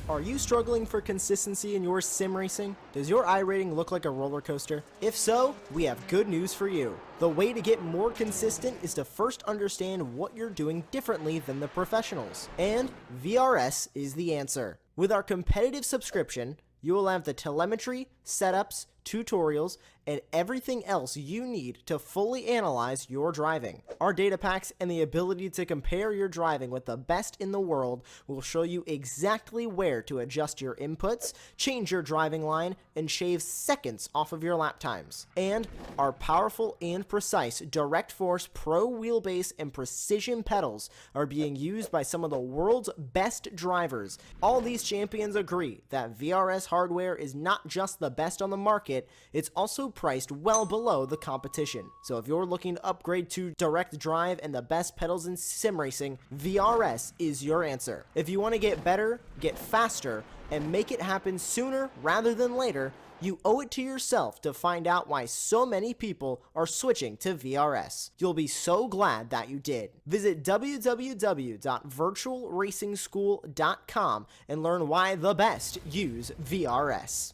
Are you struggling for consistency in your sim racing? Does your iRating look like a roller coaster? If so, we have good news for you. The way to get more consistent is to first understand what you're doing differently than the professionals. And VRS is the answer. With our competitive subscription, you will have the telemetry, setups, tutorials, and everything else you need to fully analyze your driving. Our data packs and the ability to compare your driving with the best in the world will show you exactly where to adjust your inputs, change your driving line, and shave seconds off of your lap times. And our powerful and precise Direct Force Pro wheelbase and precision pedals are being used by some of the world's best drivers. All these champions agree that VRS hardware is not just the best on the market, it's also priced well below the competition. So if you're looking to upgrade to direct drive and the best pedals in sim racing, VRS is your answer. If you want to get better, get faster, and make it happen sooner rather than later, you owe it to yourself to find out why so many people are switching to VRS. You'll be so glad that you did. Visit www.virtualracingschool.com and learn why the best use VRS.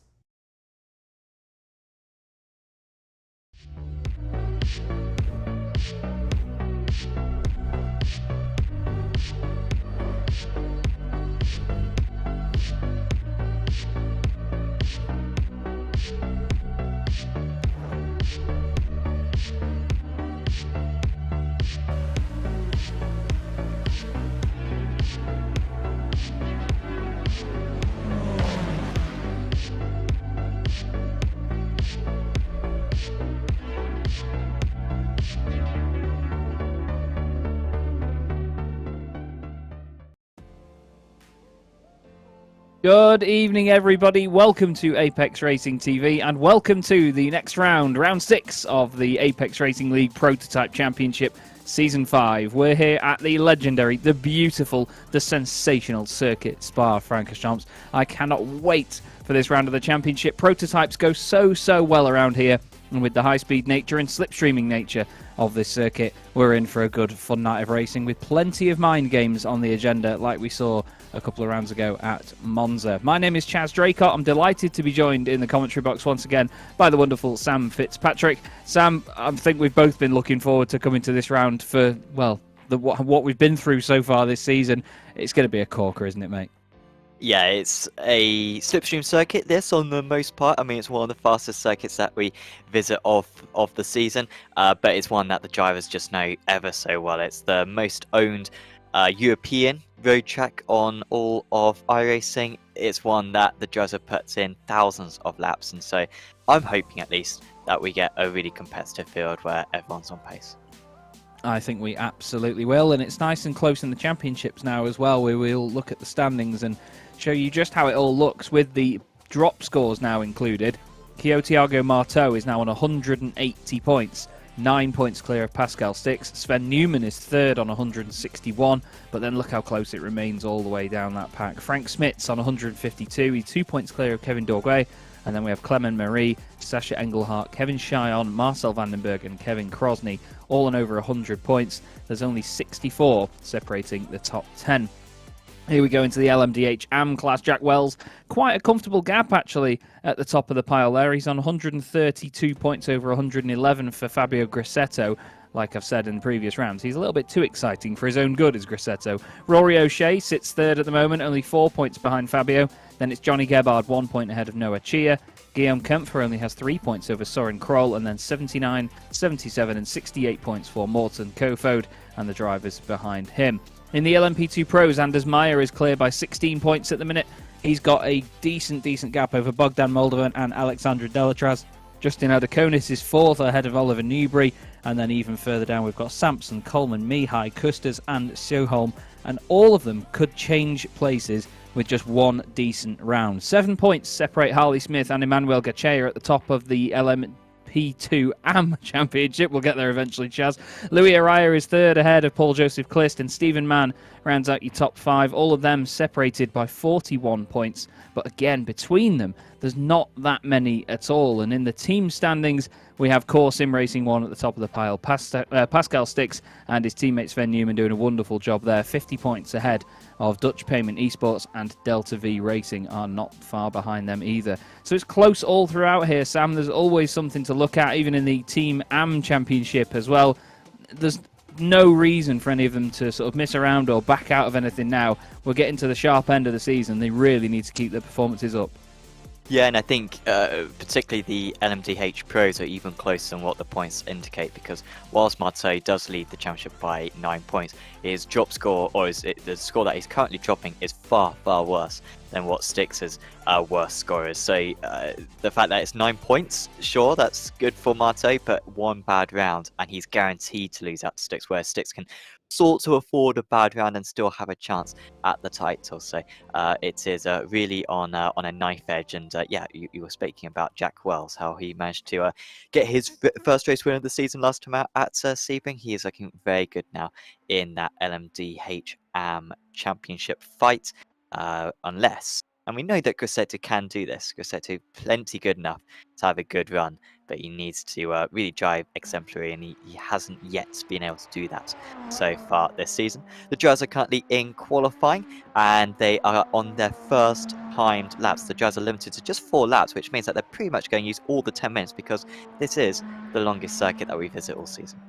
Good evening, everybody. Welcome to Apex Racing TV, and welcome to the next round, round 6 of the Apex Racing League Prototype Championship Season 5. We're here at the legendary, the beautiful, the sensational circuit Spa Francorchamps. I cannot wait for this round of the championship. Prototypes go so well around here, and with the high-speed nature and slipstreaming nature of this circuit, we're in for a good, fun night of racing with plenty of mind games on the agenda, like we saw a couple of rounds ago at Monza. My name is Chaz Draycott. I'm delighted to be joined in the commentary box once again by the wonderful Sam Fitzpatrick. Sam, I think we've both been looking forward to coming to this round for, well, what we've been through so far this season. It's going to be a corker, isn't it, mate? Yeah, it's a slipstream circuit, this, on the most part. I mean, it's one of the fastest circuits that we visit of the season, but it's one that the drivers just know ever so well. It's the most owned European road track on all of iRacing. It's one that the drivers have put in thousands of laps, and so I'm hoping at least that we get a really competitive field where everyone's on pace. I think we absolutely will, and it's nice and close in the championships now as well, where we'll look at the standings and show you just how it all looks with the drop scores now included. Thiago Marteau is now on 180 points, 9 points clear of Pascal Stix. Sven Newman is third on 161, but then look how close it remains all the way down that pack. Frank Smits on 152, he's 2 points clear of Kevin Dorguet, and then we have Clement Marie, Sasha Engelhardt, Kevin Chyon, Marcel Vandenberg, and Kevin Krosny, all on over 100 points. There's only 64 separating the top 10. Here we go into the LMDH AM class. Jack Wells, quite a comfortable gap actually at the top of the pile there. He's on 132 points over 111 for Fabio Grassetto. Like I've said in previous rounds, he's a little bit too exciting for his own good, is Grassetto. Rory O'Shea sits third at the moment, only 4 points behind Fabio. Then it's Johnny Gebhard, 1 point ahead of Noah Chia. Guillaume Kempfer only has 3 points over Soren Kroll, and then 79, 77 and 68 points for Morten Kofod and the drivers behind him. In the LMP2 Pros, Anders Meyer is clear by 16 points at the minute. He's got a decent gap over Bogdan Moldovan and Alexandra Delatraz. Justin Adakonis is fourth ahead of Oliver Newbury, and then even further down we've got Sampson, Coleman, Mihai, Custers and Sjöholm, and all of them could change places with just one decent round. 7 points separate Harley Smith and Emmanuel Gachea at the top of the LMP2 AM Championship. We'll get there eventually, Chaz. Louis Araya is third ahead of Paul Joseph Clist, and Stephen Mann rounds out your top 5. All of them separated by 41 points. But again, between them, there's not that many at all. And in the team standings, we have Core Sim Racing 1 at the top of the pile. Pascal Stix and his teammate Sven Newman doing a wonderful job there. 50 points ahead of Dutch Payment Esports, and Delta V Racing are not far behind them either. So it's close all throughout here, Sam. There's always something to look at, even in the Team AM Championship as well. There's no reason for any of them to sort of miss around or back out of anything now. We're getting to the sharp end of the season. They really need to keep their performances up. Yeah, and I think particularly the LMDH pros are even closer than what the points indicate, because whilst Marteau does lead the championship by 9 points, his drop score, or the score that he's currently dropping, is far, far worse than what Stix's worst score is. So the fact that it's 9 points, sure, that's good for Marteau, but one bad round and he's guaranteed to lose out to Stix, whereas Stix can sort to afford a bad round and still have a chance at the title. So it is really on a knife edge. And yeah, you were speaking about Jack Wells, how he managed to get his first race win of the season last time out at Sebring. He is looking very good now in that LMDH championship fight, unless, and we know that Grosseto can do this. Grosseto plenty good enough to have a good run, but he needs to really drive exemplary, and he hasn't yet been able to do that so far this season. The drivers are currently in qualifying, and they are on their first timed laps. The drivers are limited to just 4 laps, which means that they're pretty much going to use all the 10 minutes, because this is the longest circuit that we visit all season.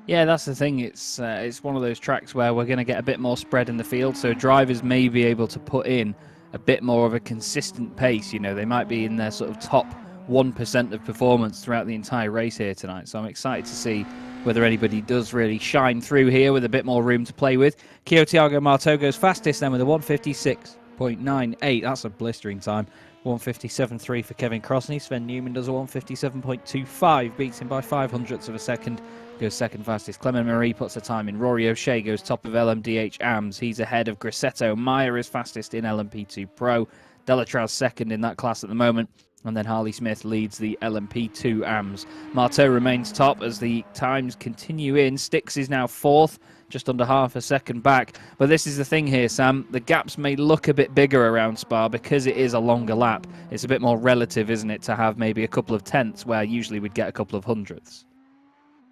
Yeah, that's the thing. It's one of those tracks where we're going to get a bit more spread in the field, so drivers may be able to put in a bit more of a consistent pace. You know, they might be in their sort of top 1% of performance throughout the entire race here tonight. So I'm excited to see whether anybody does really shine through here with a bit more room to play with. Thiago Marteau goes fastest then with a 156.98. That's a blistering time. 157.3 for Kevin Crosney. Sven Newman does a 157.25, beats him by 0.05 of a second. Goes second fastest. Clement Marie puts a time in. Rory O'Shea goes top of LMDH AMS. He's ahead of Grosseto. Meyer is fastest in LMP2 Pro. Delatraz second in that class at the moment. And then Harley Smith leads the LMP2 AMS. Marteau remains top as the times continue in. Stix is now 4th, just under half a second back. But this is the thing here, Sam. The gaps may look a bit bigger around Spa because it is a longer lap. It's a bit more relative, isn't it, to have maybe a couple of tenths where usually we'd get a couple of hundredths.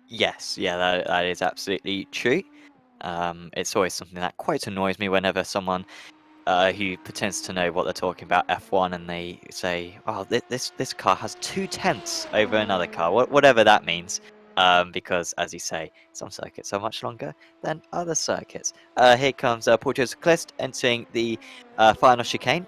Yes, yeah, that is absolutely true. It's always something that quite annoys me whenever someone who pretends to know what they're talking about F1 and they say, "Oh, this car has 2 tenths over another car," whatever that means. Because, as you say, some circuits are much longer than other circuits. Here comes Paul Joseph Clist entering the final chicane.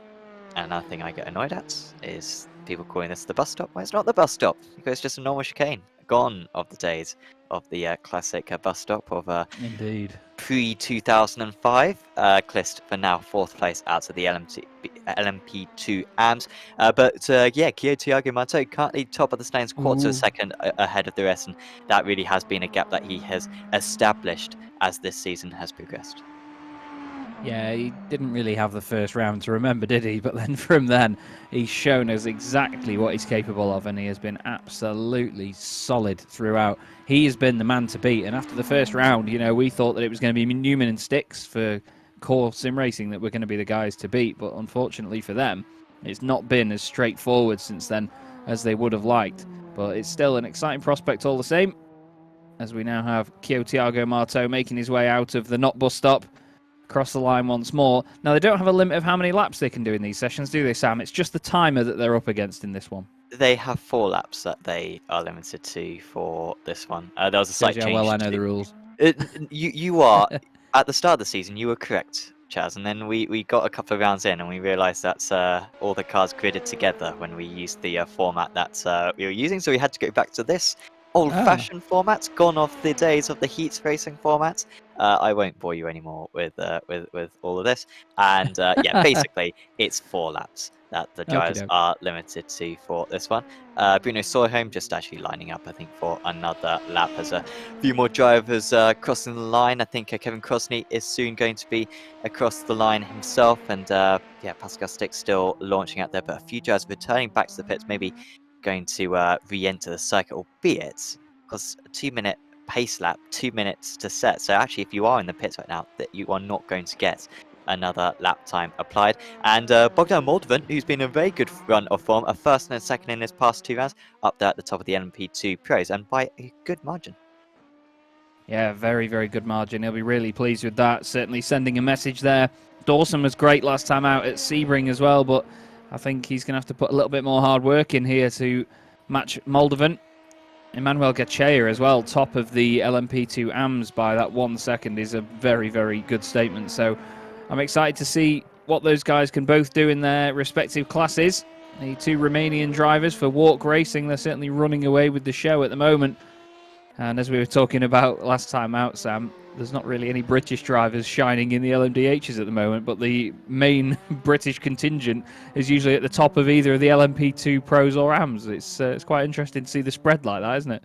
And another thing I get annoyed at is people calling this the bus stop. Well, it's not the bus stop, because it's just a normal chicane. Gone of the days of the classic bus stop of Indeed. Pre-2005. Clist for now 4th place out of the LMP2 AMS. But yeah, Thiago Marteau currently top of the standings, quarter of a second ahead of the rest, and that really has been a gap that he has established as this season has progressed. Yeah, he didn't really have the first round to remember, did he? But then from then, he's shown us exactly what he's capable of, and he has been absolutely solid throughout. He has been the man to beat, and after the first round, you know, we thought that it was going to be Newman and Stix for Core Sim Racing that were going to be the guys to beat, but unfortunately for them, it's not been as straightforward since then as they would have liked. But it's still an exciting prospect all the same, as we now have Thiago Marteau making his way out of the not bus stop, across the line once more. Now, they don't have a limit of how many laps they can do in these sessions, do they, Sam? It's just the timer that they're up against in this one. They have 4 laps that they are limited to for this one. There was a slight change. Well, I know the rules. You are, at the start of the season, you were correct, Chaz, and then we got a couple of rounds in and we realised that's all the cars gridded together when we used the format that we were using, so we had to go back to this old-fashioned format, gone off the days of the heat racing format. I won't bore you anymore with all of this. And yeah, basically, it's 4 laps that the drivers are limited to for this one. Bruno Soyholm just actually lining up, I think, for another lap as a few more drivers crossing the line. I think Kevin Crosney is soon going to be across the line himself. And yeah, Pascal Stix still launching out there, but a few drivers returning back to the pits, maybe going to re-enter the circuit, albeit because a 2-minute pace lap, 2 minutes to set. So actually, if you are in the pits right now, that you are not going to get another lap time applied. And Bogdan Moldovan, who's been a very good run of form, a first and a second in his past 2 rounds, up there at the top of the LMP2 Pros, and by a good margin. Yeah, very, very good margin. He'll be really pleased with that. Certainly sending a message there. Dawson was great last time out at Sebring as well, but I think he's going to have to put a little bit more hard work in here to match Moldovan. Emmanuel Gachea as well, top of the LMP2 AMS by that 1 second, is a very, very good statement. So I'm excited to see what those guys can both do in their respective classes. The 2 Romanian drivers for Walk Racing, they're certainly running away with the show at the moment. And as we were talking about last time out, Sam, there's not really any British drivers shining in the LMDHs at the moment, but the main British contingent is usually at the top of either of the LMP2 Pros or AMS. It's quite interesting to see the spread like that, isn't it?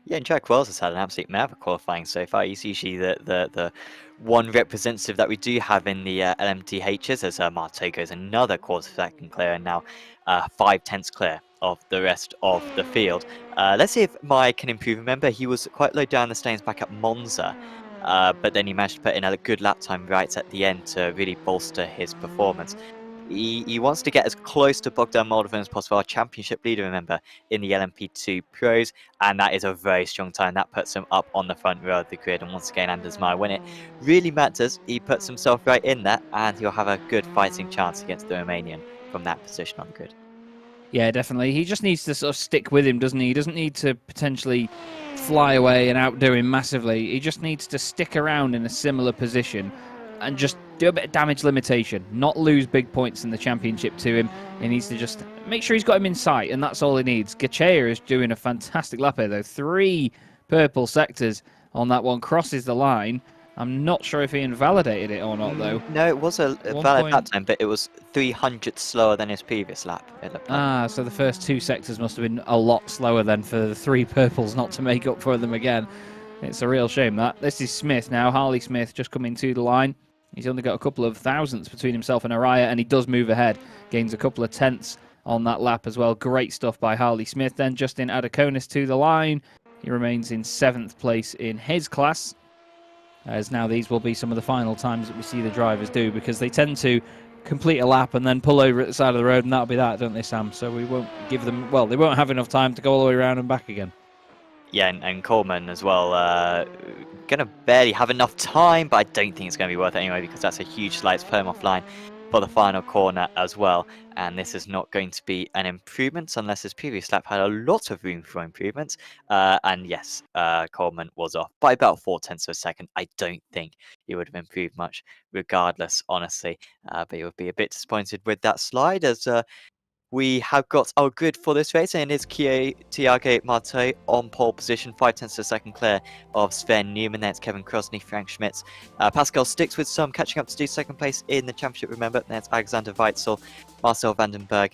Yeah, and Jack Wells has had an absolute maverick qualifying so far. He's usually the one representative that we do have in the LMDHs, as Marto goes another quarter-second clear, and now 5/10 clear of the rest of the field. Let's see if Mai can improve. Remember, he was quite low down the standings back at Monza, but then he managed to put in a good lap time right at the end to really bolster his performance. He wants to get as close to Bogdan Moldovan as possible, our championship leader, remember, in the LMP2 Pros, and that is a very strong time. That puts him up on the front row of the grid, and once again, Anders Meyer, when it really matters, he puts himself right in there, and he'll have a good fighting chance against the Romanian from that position on the grid. Yeah, definitely. He just needs to sort of stick with him, doesn't he? He doesn't need to potentially fly away and outdo him massively. He just needs to stick around in a similar position and just do a bit of damage limitation, not lose big points in the championship to him. He needs to just make sure he's got him in sight, and that's all he needs. Gachea is doing a fantastic lap here, though. 3 purple sectors on that one, crosses the line. I'm not sure if he invalidated it or not, though. No, it was a valid lap time, but it was 300 slower than his previous lap. So the first 2 sectors must have been a lot slower then for the 3 purples not to make up for them again. It's a real shame that. This is Smith now, Harley Smith just coming to the line. He's only got a couple of thousandths between himself and Araya, and he does move ahead. Gains a couple of tenths on that lap as well. Great stuff by Harley Smith. Then Justin Adakonis to the line. He remains in 7th place in his class. As now these will be some of the final times that we see the drivers do, because they tend to complete a lap and then pull over at the side of the road, and that'll be that, don't they, Sam? So we won't give them... Well, they won't have enough time to go all the way around and back again. Yeah, and Coleman as well, going to barely have enough time, but I don't think it's going to be worth it anyway, because that's a huge slide to put him offline for the final corner as well. And this is not going to be an improvement unless his previous lap had a lot of room for improvements. And yes, Coleman was off by about 0.4 of a second. I don't think he would have improved much regardless, honestly. But he would be a bit disappointed with that slide, as we have got our grid for this race, and it's Tiago Marto on pole position, 0.5 of a second clear of Sven Newman. Then it's Kevin Krosny, Frank Schmitz. Pascal Sticks with some catching up to do, 2nd place in the championship, remember. Then it's Alexander Weitzel, Marcel Vandenberg,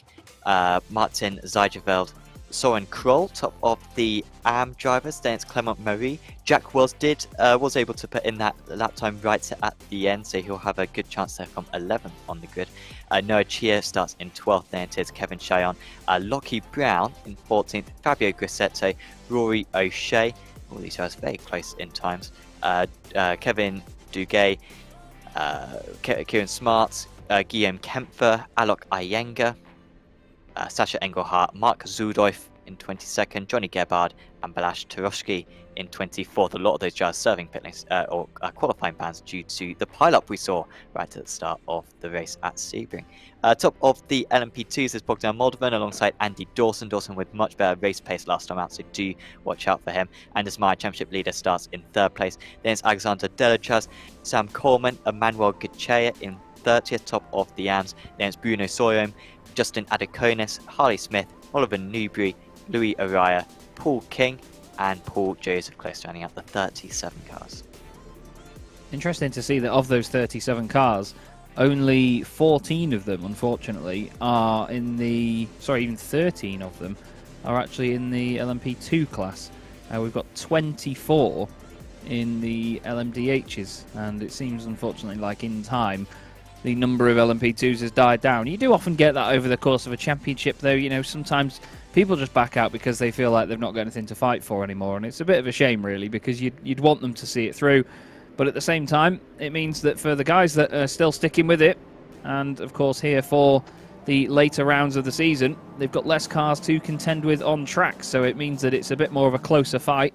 Martin Zijeveld, Soren Kroll, top of the AM drivers. Then it's Clement Marie. Jack Wells was able to put in that lap time right at the end, so he'll have a good chance there from 11th on the grid. Noah Chia starts in 12th. Then it is Kevin Cheyenne, Lockie Brown in 14th, Fabio Grissetto, Rory O'Shea. All these guys very close in times. Kevin Duguay, Kieran Smart, Guillaume Kempfer, Alok Iyengar, Sasha Engelhardt, Mark Zudoif in 22nd, Johnny Gebhard, and Balash Taroshki in 24th. A lot of those drivers serving pit lanes or qualifying bans due to the pile-up we saw right at the start of the race at Sebring. Top of the LMP2s is Bogdan Moldovan alongside Andy Dawson. Dawson with much better race pace last time out, so do watch out for him. Anders Meyer, championship leader, starts in 3rd place. Then it's Alexander Delachaz, Sam Coleman, Emmanuel Gachea in 30th, top of the AMS. Then it's Bruno Soyom, Justin Adakonis, Harley Smith, Oliver Newbury, Louis Araya, Paul King, and Paul Joseph close rounding out the 37 cars. Interesting to see that of those 37 cars, only 14 of them, unfortunately, are in the... Sorry, even 13 of them are actually in the LMP2 class. We've got 24 in the LMDHs, and it seems, unfortunately, like in time, the number of LMP2s has died down. You do often get that over the course of a championship, though. You know, sometimes people just back out because they feel like they've not got anything to fight for anymore, and it's a bit of a shame, really, because you'd want them to see it through. But at the same time, it means that for the guys that are still sticking with it, and of course here for the later rounds of the season, they've got less cars to contend with on track, so it means that it's a bit more of a closer fight,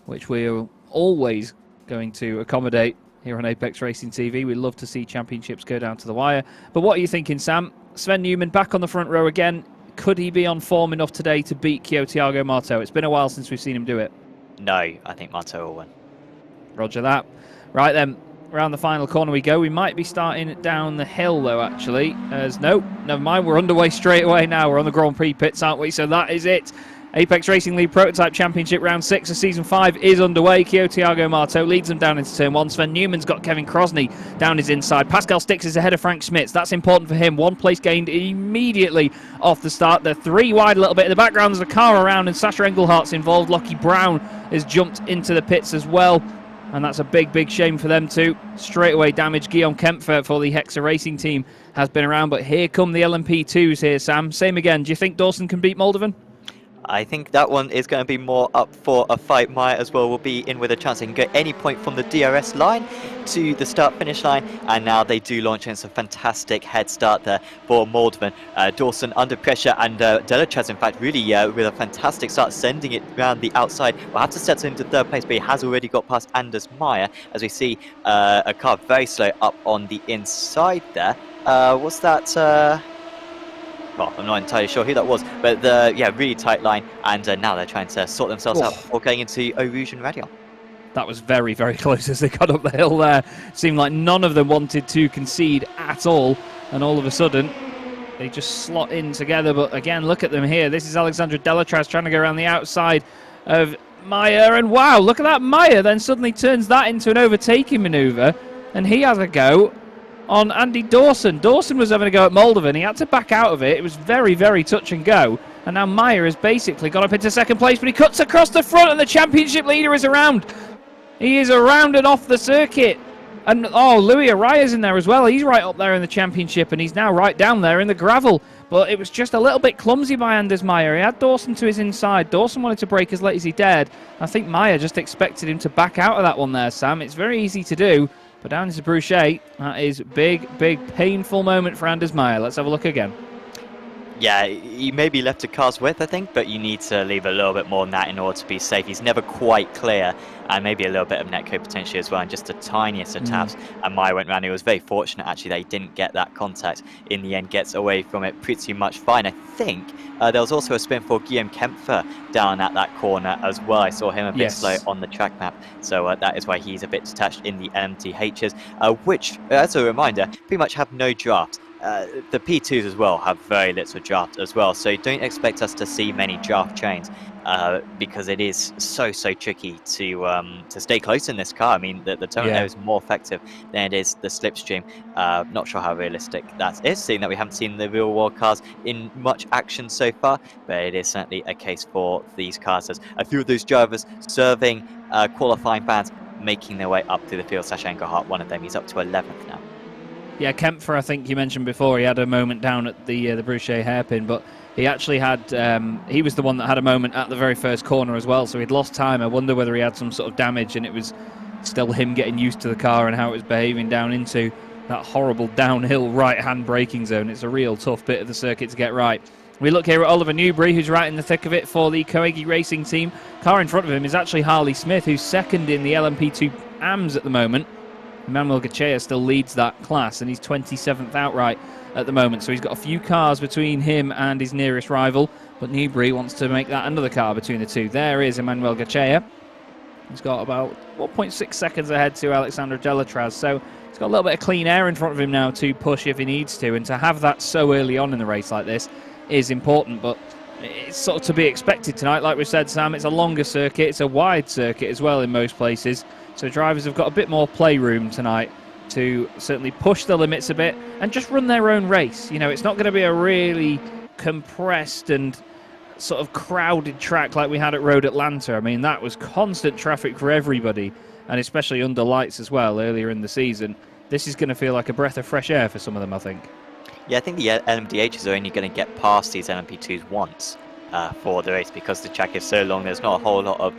which we're always going to accommodate here on Apex Racing TV. We love to see championships go down to the wire. But what are you thinking, Sam? Sven Newman back on the front row again. Could he be on form enough today to beat Thiago Marto? It's been a while since we've seen him do it. No, I think Marto will win. Roger that. Right then, around the final corner we go. We might be starting down the hill, though, actually. No, never mind. We're underway straight away now. We're on the Grand Prix pits, aren't we? So that is it. Apex Racing League Prototype Championship Round 6 of Season 5 is underway. Thiago Marto leads them down into Turn 1. Sven Newman's got Kevin Crosney down his inside. Pascal Stix is ahead of Frank Schmitz. That's important for him. 1 place gained immediately off the start. They're 3 wide a little bit. In the background, there's a car around, and Sasha Englehart's involved. Lockie Brown has jumped into the pits as well, and that's a big, big shame for them too. Straight away damage. Guillaume Kempfer for the Hexa Racing team has been around, but here come the LMP2s here, Sam. Same again. Do you think Dawson can beat Moldovan? I think that one is going to be more up for a fight. Maya as well will be in with a chance. They can get any point from the DRS line to the start-finish line, and now they do launch in some fantastic head start there for Moldovan. Dawson under pressure, and Delachaz, in fact, really with a fantastic start, sending it around the outside. Will have to settle into 3rd place, but he has already got past Anders Meyer, as we see a car very slow up on the inside there. Was that... Well, I'm not entirely sure who that was, but yeah, really tight line, and now they're trying to sort themselves out before going into Eau Rouge and Radion. That was very, very close as they got up the hill there. Seemed like none of them wanted to concede at all, and all of a sudden they just slot in together. But again, look at them here. This is Alexandra Delatraz trying to go around the outside of Meyer, and wow, look at that. Meyer then suddenly turns that into an overtaking manoeuvre, and he has a go on Andy Dawson. Dawson was having a go at Moldovan. He had to back out of it. It was very, very touch and go. And now Meyer has basically got up into 2nd place, but he cuts across the front, and the championship leader is around. He is around and off the circuit. And, oh, Louis Araya's in there as well. He's right up there in the championship, and he's now right down there in the gravel. But it was just a little bit clumsy by Anders Meyer. He had Dawson to his inside. Dawson wanted to brake as late as he dared. I think Meyer just expected him to back out of that one there, Sam. It's very easy to do. But down into Bruchet, that is big, big, painful moment for Anders Meyer. Let's have a look again. Yeah, he may be left to cars with, I think, but you need to leave a little bit more than that in order to be safe. He's never quite clear, and maybe a little bit of netcode potentially as well, and just the tiniest of taps. And Meyer went round. He was very fortunate, actually, that he didn't get that contact. In the end, gets away from it pretty much fine. I think there was also a spin for Guillaume Kempfer down at that corner as well. I saw him a bit slow on the track map, so that is why he's a bit detached in the LMTHs, which, as a reminder, pretty much have no draft. The P2s as well have very little draft as well, so don't expect us to see many draft trains because it is so tricky to stay close in this car. I mean, the turbo is more effective than it is the slipstream. Not sure how realistic that is, seeing that we haven't seen the real world cars in much action so far, but it is certainly a case for these cars as a few of those drivers serving qualifying bans making their way up through the field. Sasha Engelhardt, one of them, he's up to 11th now. Yeah, Kempfer, I think you mentioned before, he had a moment down at the Bruchet hairpin, but he actually had, he was the one that had a moment at the very first corner as well, so he'd lost time. I wonder whether he had some sort of damage, and it was still him getting used to the car and how it was behaving down into that horrible downhill right-hand braking zone. It's a real tough bit of the circuit to get right. We look here at Oliver Newbury, who's right in the thick of it for the Koegi Racing team. Car in front of him is actually Harley Smith, who's second in the LMP2 AMS at the moment. Emmanuel Gachea still leads that class, and he's 27th outright at the moment. So he's got a few cars between him and his nearest rival, but Newbury wants to make that another car between the two. There is Emmanuel Gachea. He's got about 1.6 seconds ahead to Alexandra Delatraz, so he's got a little bit of clean air in front of him now to push if he needs to, and to have that so early on in the race like this is important, but it's sort of to be expected tonight. Like we said, Sam, it's a longer circuit, it's a wide circuit as well in most places, so drivers have got a bit more playroom tonight to certainly push the limits a bit and just run their own race. You know, it's not going to be a really compressed and sort of crowded track like we had at Road Atlanta. I mean, that was constant traffic for everybody, and especially under lights as well earlier in the season. this is going to feel like a breath of fresh air for some of them, I think. Yeah, I think the LMDHs are only going to get past these LMP2s once for the race, because the track is so long. There's not a whole lot of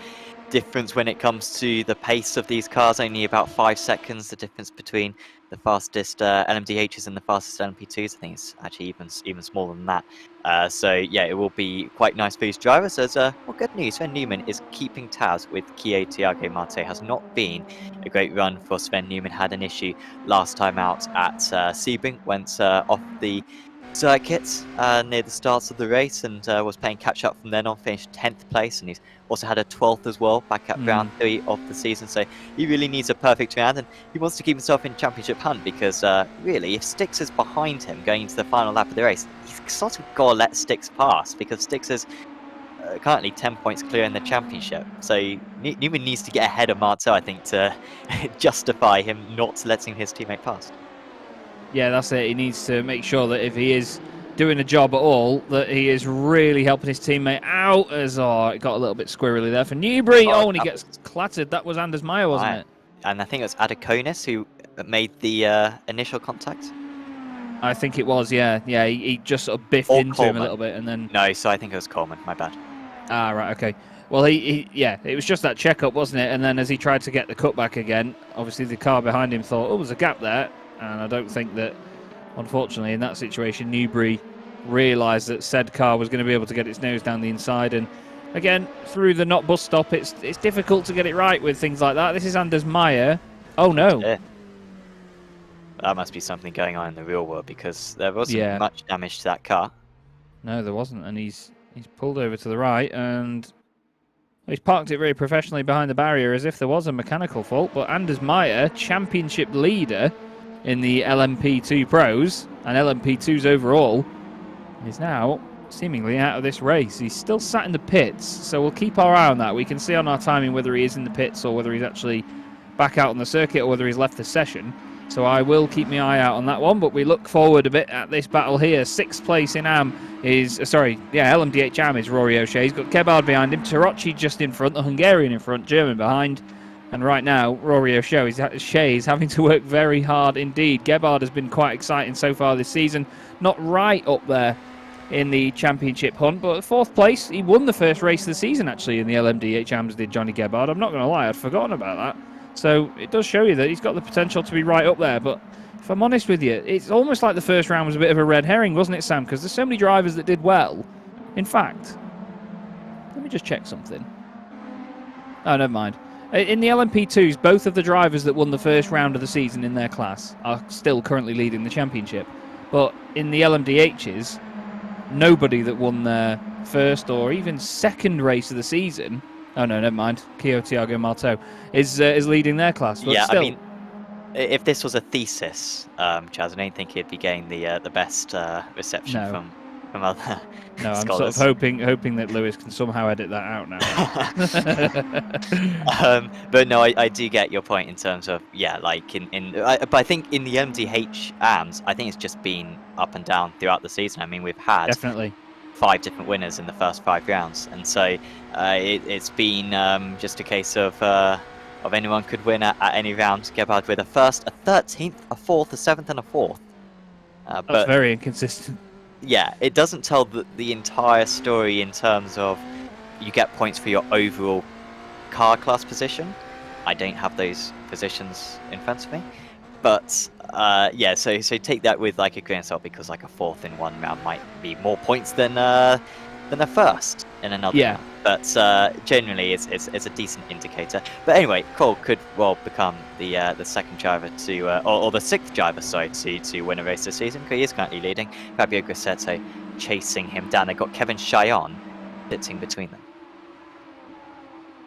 difference when it comes to the pace of these cars. Only about 5 seconds, the difference between the fastest LMDHs and the fastest LMP2s. I think it's actually even smaller than that. So yeah, it will be quite nice for these drivers. As well, good news, Sven Newman is keeping tabs with Kyo Tiago Marte. Has not been a great run for Sven Newman. Had an issue last time out at Sebring, went off the circuit near the start of the race, and was playing catch up from then on. Finished 10th place, and he's also had a 12th as well back at round 3 of the season. So he really needs a perfect round, and he wants to keep himself in championship hunt, because really, if Styx is behind him going into the final lap of the race, he's sort of got to let Styx pass, because Styx is currently 10 points clear in the championship. So Newman needs to get ahead of Martel, I think, to justify him not letting his teammate pass. Yeah, that's it. He needs to make sure that if he is doing a job at all, that he is really helping his teammate out. As it got a little bit squirrely there for Newbury. And he gets clattered. That was Anders Meyer, wasn't it? And I think it was Adakonis who made the initial contact. I think it was, yeah. Yeah, he just sort of biffed into him a little bit, and then... No, so I think it was Coleman, my bad. Ah, right, okay. Well, yeah, it was just that checkup, wasn't it? And then as he tried to get the cutback again, obviously the car behind him thought, oh, there's a gap there. And I don't think that, unfortunately, in that situation, Newbury realised that said car was going to be able to get its nose down the inside. And again, through the not bus stop, it's difficult to get it right with things like that. This is Anders Meyer. Oh, no. Yeah. That must be something going on in the real world, because there wasn't much damage to that car. No, there wasn't. And he's pulled over to the right, and he's parked it very professionally behind the barrier as if there was a mechanical fault. But Anders Meyer, championship leader in the LMP2 Pros and LMP2s overall, is now seemingly out of this race. He's still sat in the pits, so we'll keep our eye on that. We can see on our timing whether he is in the pits or whether he's actually back out on the circuit or whether he's left the session. So I will keep my eye out on that one, but we look forward a bit at this battle here. 6th place in LMDH AM is Rory O'Shea. He's got Gebhard behind him, Tarocci just in front, the Hungarian in front, German behind. And right now, Rory O'Shea is having to work very hard indeed. Gebhard has been quite exciting so far this season. Not right up there in the championship hunt, but 4th place. He won the first race of the season, actually, in the LMDH AMs, did Johnny Gebhard. I'm not going to lie, I'd forgotten about that. So it does show you that he's got the potential to be right up there. But if I'm honest with you, it's almost like the first round was a bit of a red herring, wasn't it, Sam? Because there's so many drivers that did well. In fact, let me just check something. Oh, never mind. In the LMP2s, both of the drivers that won the first round of the season in their class are still currently leading the championship. But in the LMDHs, nobody that won their first or even second race of the season... Oh, no, never mind. Kyo Tiago Marteau is leading their class. But yeah, still... I mean, if this was a thesis, Chaz, I don't think he'd be getting the best reception from other No, I'm scholars. sort of hoping that Lewis can somehow edit that out now. But no, I do get your point in terms of, yeah, like but I think in the MDH AMs, I think it's just been up and down throughout the season. I mean, we've had definitely 5 different winners in the first 5 rounds, and so it's been just a case of anyone could win at any round. Gebhard with a 1st, a 13th, a 4th, a 7th, and a 4th. That's very inconsistent. Yeah, it doesn't tell the entire story in terms of you get points for your overall car class position. I don't have those positions in front of me, but yeah, so take that with like a grain of salt, because like a 4th in one round might be more points than a 1st in another round. But generally it's a decent indicator. But anyway, Cole could well become the 2nd driver to or the 6th driver, sorry, to win a race this season, because he is currently leading. Fabio Grassetto chasing him down. They've got Kevin Cheyenne sitting between them.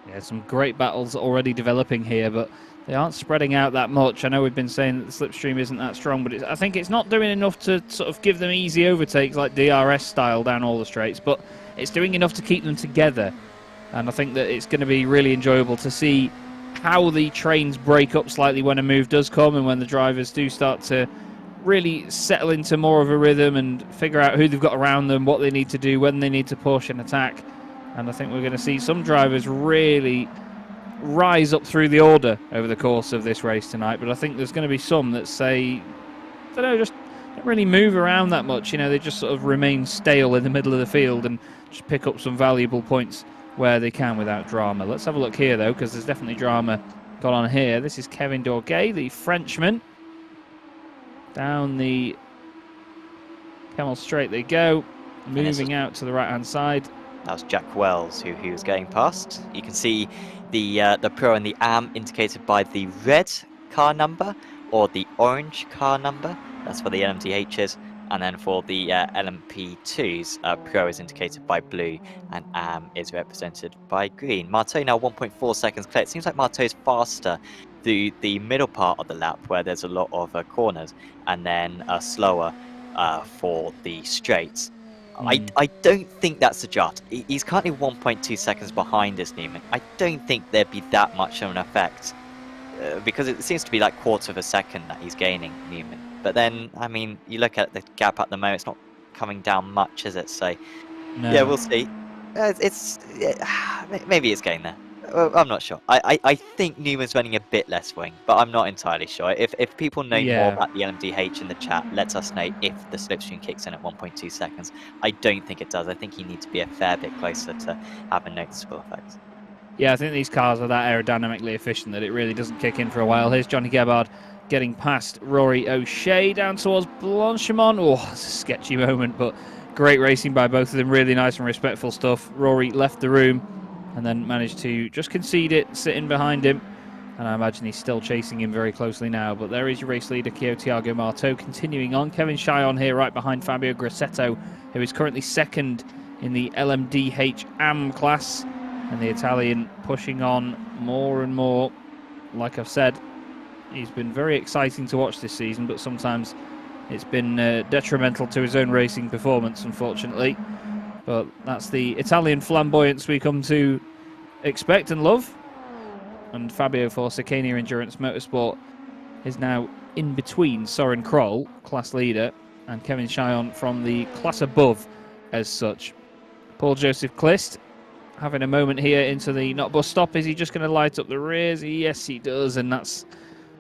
Yeah, some great battles already developing here, but they aren't spreading out that much. I know we've been saying that the slipstream isn't that strong, but I think it's not doing enough to sort of give them easy overtakes like DRS style down all the straights, but it's doing enough to keep them together. And I think that it's going to be really enjoyable to see how the trains break up slightly when a move does come, and when the drivers do start to really settle into more of a rhythm and figure out who they've got around them, what they need to do, when they need to push and attack. And I think we're going to see some drivers really rise up through the order over the course of this race tonight, but I think there's going to be some that say, I don't know, just don't really move around that much. You know, they just sort of remain stale in the middle of the field and just pick up some valuable points where they can without drama. Let's have a look here, though, because there's definitely drama going on here. This is Kevin Dorgay, the Frenchman. Down the Camel Straight they go, moving out to the right-hand side. That was Jack Wells who he was going past. You can see the Pro and the AM indicated by the red car number or the orange car number. That's for the LMDHs. And then for the LMP2s, Pro is indicated by blue and AM is represented by green. Marteau now 1.4 seconds clear. It seems like Marteau is faster through the middle part of the lap where there's a lot of corners, and then slower for the straights. I don't think that's a jot. He's currently 1.2 seconds behind us, Newman. I don't think there'd be that much of an effect because it seems to be like quarter of a second that he's gaining, Newman. But then, I mean, you look at the gap at the moment, it's not coming down much, is it? So, no. Yeah, we'll see. Maybe it's getting there. I'm not sure. I think Newman's running a bit less wing, but I'm not entirely sure. If people know more about the LMDH in the chat, let us know if the slipstream kicks in at 1.2 seconds. I don't think it does. I think you need to be a fair bit closer to have a noticeable effect. Yeah, I think these cars are that aerodynamically efficient that it really doesn't kick in for a while. Here's Johnny Gebhard getting past Rory O'Shea down towards Blanchimont. Oh, it's a sketchy moment, but great racing by both of them. Really nice and respectful stuff. Rory left the room and then managed to just concede it, sitting behind him. And I imagine he's still chasing him very closely now. But there is your race leader, Thiago Marteau, continuing on. Kevin Chillon here right behind Fabio Grassetto, who is currently second in the LMDH AM class. And the Italian pushing on more and more. Like I've said, he's been very exciting to watch this season, but sometimes it's been detrimental to his own racing performance, unfortunately. But that's the Italian flamboyance we come to expect and love. And Fabio for Scania Endurance Motorsport is now in between Soren Kroll, class leader, and Kevin Chillon from the class above as such. Paul Joseph Clist having a moment here into the not bus stop. Is he just going to light up the rears? Yes, he does. And that's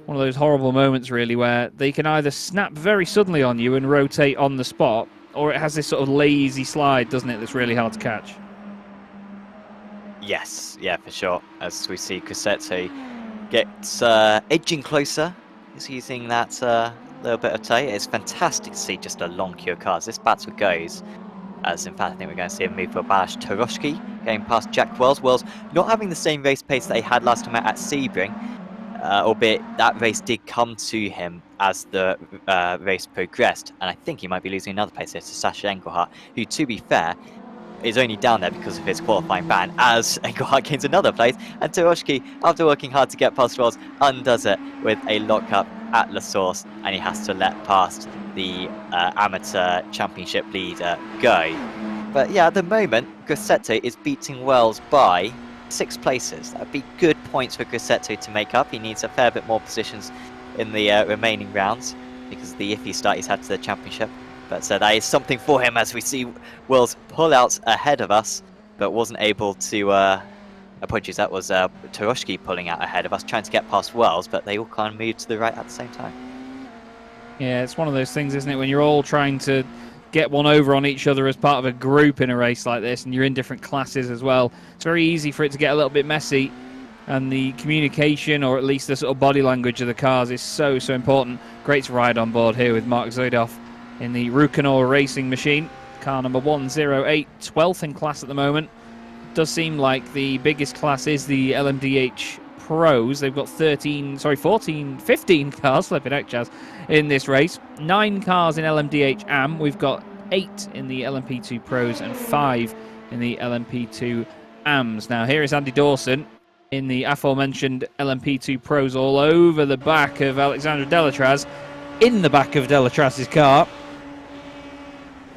one of those horrible moments, really, where they can either snap very suddenly on you and rotate on the spot, or it has this sort of lazy slide, doesn't it, that's really hard to catch. Yes, yeah, for sure. As we see Grassetto gets edging closer. He's using that little bit of toe. It's fantastic to see just a long queue of cars. This battle goes, as in fact I think we're going to see a move for Balázs Tarosky going past Jack Wells. Wells not having the same race pace that he had last time out at Sebring, albeit that race did come to him as the race progressed, and I think he might be losing another place here to Sasha Engelhardt, who, to be fair, is only down there because of his qualifying ban, as Engelhardt gains another place, and Tarosky, after working hard to get past Wells, undoes it with a lockup at La Source, and he has to let past the amateur championship leader go. But yeah, at the moment, Grassetto is beating Wells by 6 places. That would be good points for Grassetto to make up. He needs a fair bit more positions in the remaining rounds because of the iffy start he's had to the championship. But that is something for him as we see Wells pull out ahead of us, but wasn't able to. Apologies, that was Tarosky pulling out ahead of us, trying to get past Wells, but they all kind of moved to the right at the same time. Yeah, it's one of those things, isn't it, when you're all trying to get one over on each other as part of a group in a race like this, and you're in different classes as well. It's very easy for it to get a little bit messy, and the communication, or at least the sort of body language of the cars, is so important. Great to ride on board here with Mark Zoidoff in the Rukanor racing machine. Car number 108, 12th in class at the moment. It does seem like the biggest class is the LMDH Pros. They've got 15 cars, flipping heck, Jazz, in this race. 9 cars in LMDH AM. We've got 8 in the LMP2 Pros and 5 in the LMP2 AMs. Now, here is Andy Dawson in the aforementioned LMP2 Pros all over the back of Alexandre Delatraz, in the back of Delatraz's car.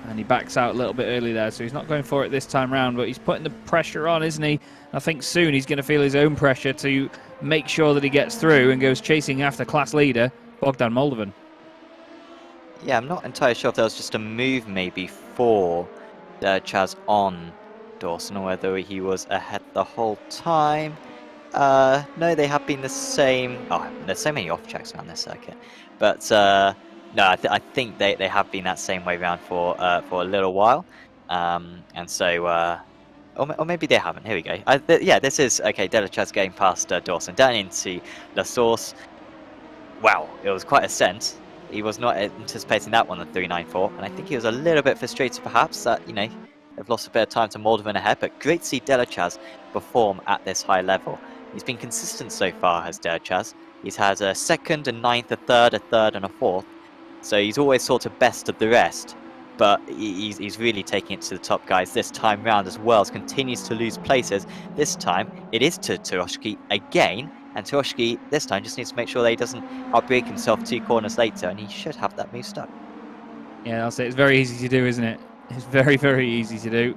And he backs out a little bit early there, so he's not going for it this time round, but he's putting the pressure on, isn't he? I think soon he's going to feel his own pressure to make sure that he gets through and goes chasing after class leader Bogdan Moldovan. Yeah, I'm not entirely sure if there was just a move maybe for Chaz on Dawson, or whether he was ahead the whole time. No, they have been the same. Oh, there's so many off tracks around this circuit, but no, I think they have been that same way around for a little while, and so or maybe they haven't. Here we go. Yeah, this is okay. Delachaz getting past Dawson down into La Source. Wow, it was quite a ascent. He was not anticipating that one at 394, and I think he was a little bit frustrated perhaps that, you know, they've lost a bit of time to Moldovan ahead, but great to see Delachaz perform at this high level. He's been consistent so far, has Delachaz. He's had a second, a ninth, a third, and a fourth, so he's always sort of best of the rest, but he's really taking it to the top guys this time round as well, as continues to lose places. This time it is to Turoshki again, and Turoshki this time just needs to make sure that he doesn't outbrake himself 2 corners later, and he should have that move stuck. Yeah, I'll say it's very easy to do, isn't it? It's very, very easy to do.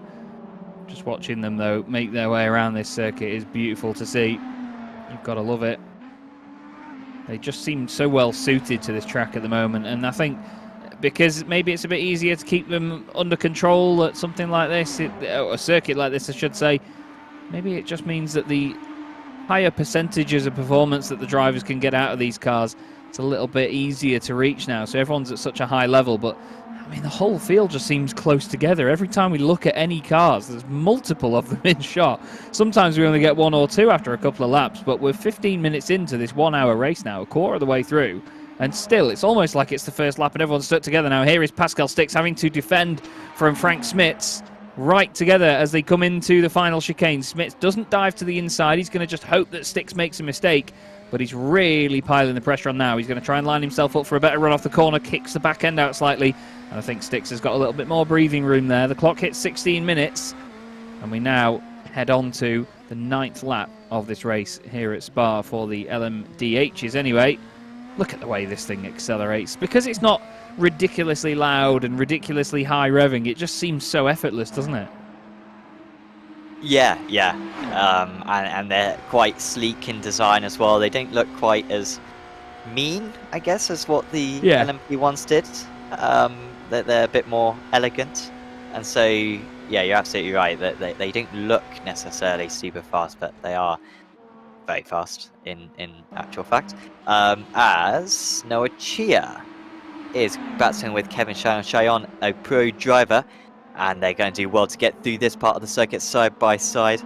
Just watching them, though, make their way around this circuit is beautiful to see. You've got to love it. They just seem so well suited to this track at the moment, and I think because maybe it's a bit easier to keep them under control at something like this, a circuit like this, I should say, maybe it just means that the higher percentages of performance that the drivers can get out of these cars, it's a little bit easier to reach now. So everyone's at such a high level, but I mean, the whole field just seems close together. Every time we look at any cars, there's multiple of them in shot. Sometimes we only get 1 or 2 after a couple of laps, but we're 15 minutes into this 1-hour race now, a quarter of the way through, and still, it's almost like it's the first lap and everyone's stuck together now. Here is Pascal Stix having to defend from Frank Smits, right together as they come into the final chicane. Smits doesn't dive to the inside. He's going to just hope that Stix makes a mistake, but he's really piling the pressure on now. He's going to try and line himself up for a better run off the corner, kicks the back end out slightly, and I think Stix has got a little bit more breathing room there. The clock hits 16 minutes, and we now head on to the 9th lap of this race here at Spa for the LMDHs anyway. Look at the way this thing accelerates. Because it's not ridiculously loud and ridiculously high revving, it just seems so effortless, doesn't it? Yeah. And they're quite sleek in design as well. They don't look quite as mean, I guess, as what the LMP ones did. They're a bit more elegant, and so yeah, you're absolutely right that they don't look necessarily super fast, but they are very fast in actual fact. As Noah Chia is battling with Kevin Cheyenne, a pro driver, and they're going to do well to get through this part of the circuit side by side.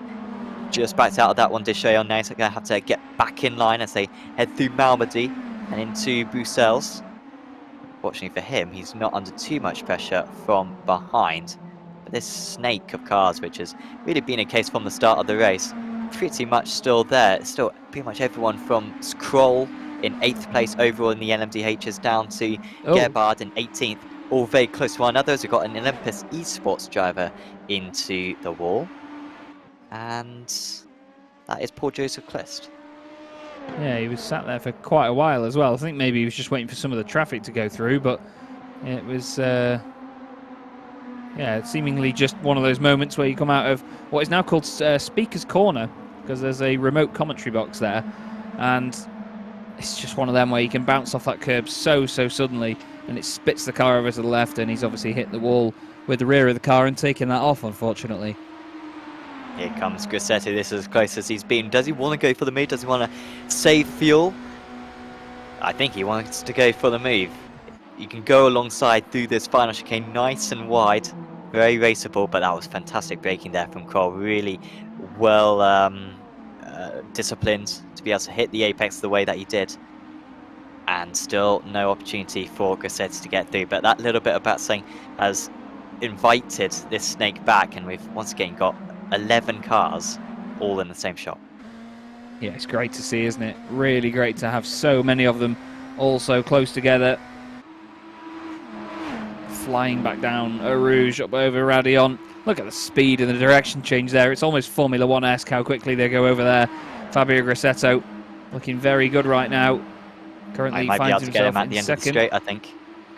Just backed out of that one, Cheyenne now, so they're going to have to get back in line as they head through Malmedy and into Bruxelles. Fortunately for him, he's not under too much pressure from behind. But this snake of cars, which has really been a case from the start of the race, pretty much still there. It's still pretty much everyone from Skroll in 8th place overall in the LMDHs down to Gebhard in 18th, all very close to one another. We've got an Olympus esports driver into the wall, and that is poor Joseph Klist. Yeah, he was sat there for quite a while as well. I think maybe he was just waiting for some of the traffic to go through, but it was seemingly just one of those moments where you come out of what is now called Speaker's Corner, because there's a remote commentary box there, and it's just one of them where you can bounce off that curb so suddenly, and it spits the car over to the left, and he's obviously hit the wall with the rear of the car and taking that off, unfortunately. Here comes Grassetti. This is as close as he's been. Does he want to go for the move? Does he want to save fuel? I think he wants to go for the move. You can go alongside through this final chicane nice and wide. Very raceable, but that was fantastic braking there from Cole. Really well disciplined to be able to hit the apex the way that he did. And still no opportunity for Grassetti to get through. But that little bit of batsing has invited this snake back, and we've once again got 11 cars all in the same shot. Yeah, it's great to see, isn't it? Really great to have so many of them all so close together. Flying back down Rouge up over Radion. Look at the speed and the direction change there. It's almost Formula 1-esque how quickly they go over there. Fabio Grassetto looking very good right now. Currently he might be able to get him at the end of the straight, I think.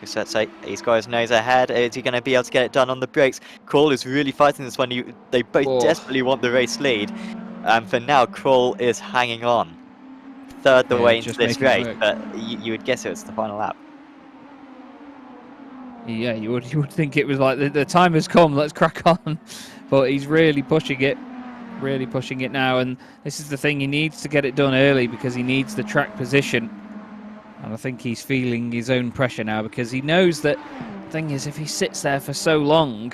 Grassetto, he's got his nose ahead. Is he going to be able to get it done on the brakes? Kroll is really fighting this one. They both desperately want the race lead. And for now, Kroll is hanging on. Third the way into this race, but you would guess it was the final lap. Yeah, you would think it was like the time has come, let's crack on. But he's really pushing it. really pushing it now, and this is the thing, he needs to get it done early because he needs the track position. And I think he's feeling his own pressure now because he knows that the thing is, if he sits there for so long,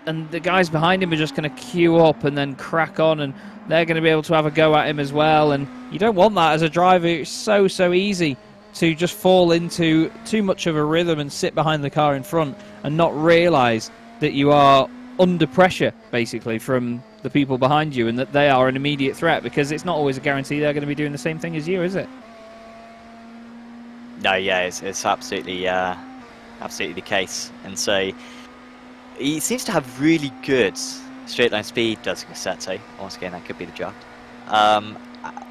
and the guys behind him are just going to queue up and then crack on, and they're going to be able to have a go at him as well. And you don't want that as a driver. It's so easy to just fall into too much of a rhythm and sit behind the car in front and not realise that you are under pressure, basically, from the people behind you, and that they are an immediate threat, because it's not always a guarantee they're going to be doing the same thing as you, is it? No, yeah, it's absolutely absolutely the case. And so he seems to have really good straight line speed, does Grosseto. Once again, that could be the draft.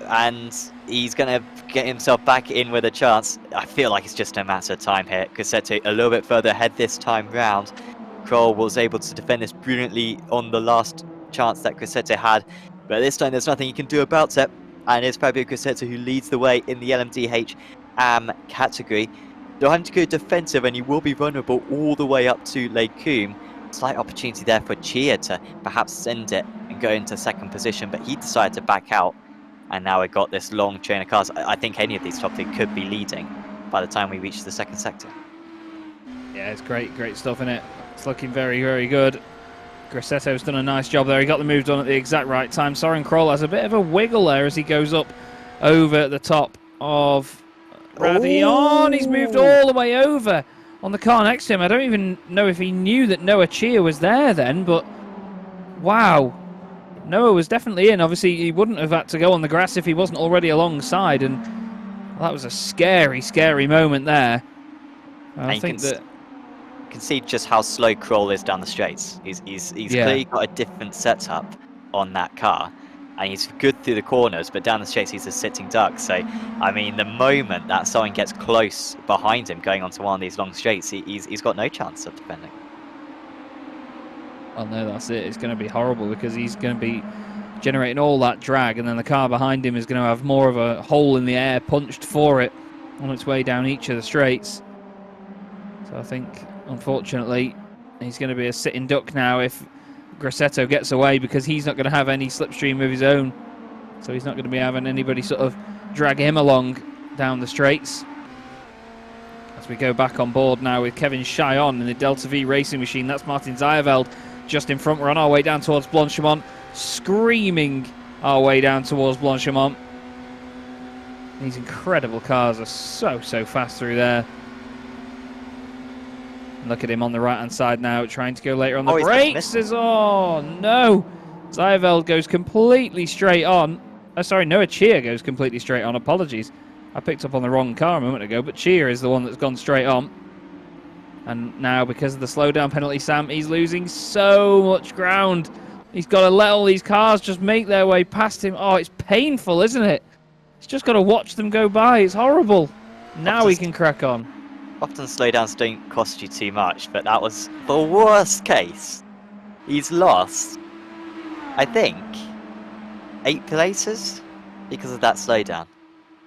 And he's going to get himself back in with a chance. I feel like it's just a matter of time here. Grosseto a little bit further ahead this time round. Kroll was able to defend this brilliantly on the last chance that Grosseto had. But this time there's nothing he can do about it. And it's Fabio Grosseto who leads the way in the LMDH category. They'll have to go defensive, and he will be vulnerable all the way up to Lake Coombe. Slight opportunity there for Chia to perhaps send it and go into second position, but he decided to back out. And now we've got this long chain of cars. I think any of these top three could be leading by the time we reach the second sector. Yeah, it's great stuff, isn't it? It's looking very good. Grosseto's done a nice job there. He got the move done at the exact right time. Soren Kroll has a bit of a wiggle there as he goes up over the top of Radion. He's moved all the way over on the car next to him. I don't even know if he knew that Noah Chia was there then, but wow. Noah was definitely in. Obviously, he wouldn't have had to go on the grass if he wasn't already alongside, and that was a scary moment there. I think that you can see just how slow Kroll is down the straights. He's clearly got a different setup on that car, and he's good through the corners, but down the straights he's a sitting duck. So, I mean, the moment that someone gets close behind him going onto one of these long straights, he's got no chance of defending. Oh no, that's it. It's going to be horrible because he's going to be generating all that drag, and then the car behind him is going to have more of a hole in the air punched for it on its way down each of the straights. So I think, unfortunately, he's going to be a sitting duck now if Grosseto gets away, because he's not going to have any slipstream of his own. So he's not going to be having anybody sort of drag him along down the straights. As we go back on board now with Kevin Chyon in the Delta V racing machine. That's Martin Zayeveld just in front. We're on our way down towards Blanchimont, screaming our way down towards Blanchimont. These incredible cars are so fast through there. Look at him on the right hand side now, trying to go later on the brakes. Oh no! Zayeveld goes completely straight on. Sorry, Noah Chia goes completely straight on. Apologies. I picked up on the wrong car a moment ago, but Chia is the one that's gone straight on. And now, because of the slowdown penalty, Sam, he's losing so much ground. He's got to let all these cars just make their way past him. Oh, it's painful, isn't it? He's just got to watch them go by. It's horrible. Now he can crack on. Often slowdowns don't cost you too much, but that was the worst case. He's lost, I think, 8 places because of that slowdown.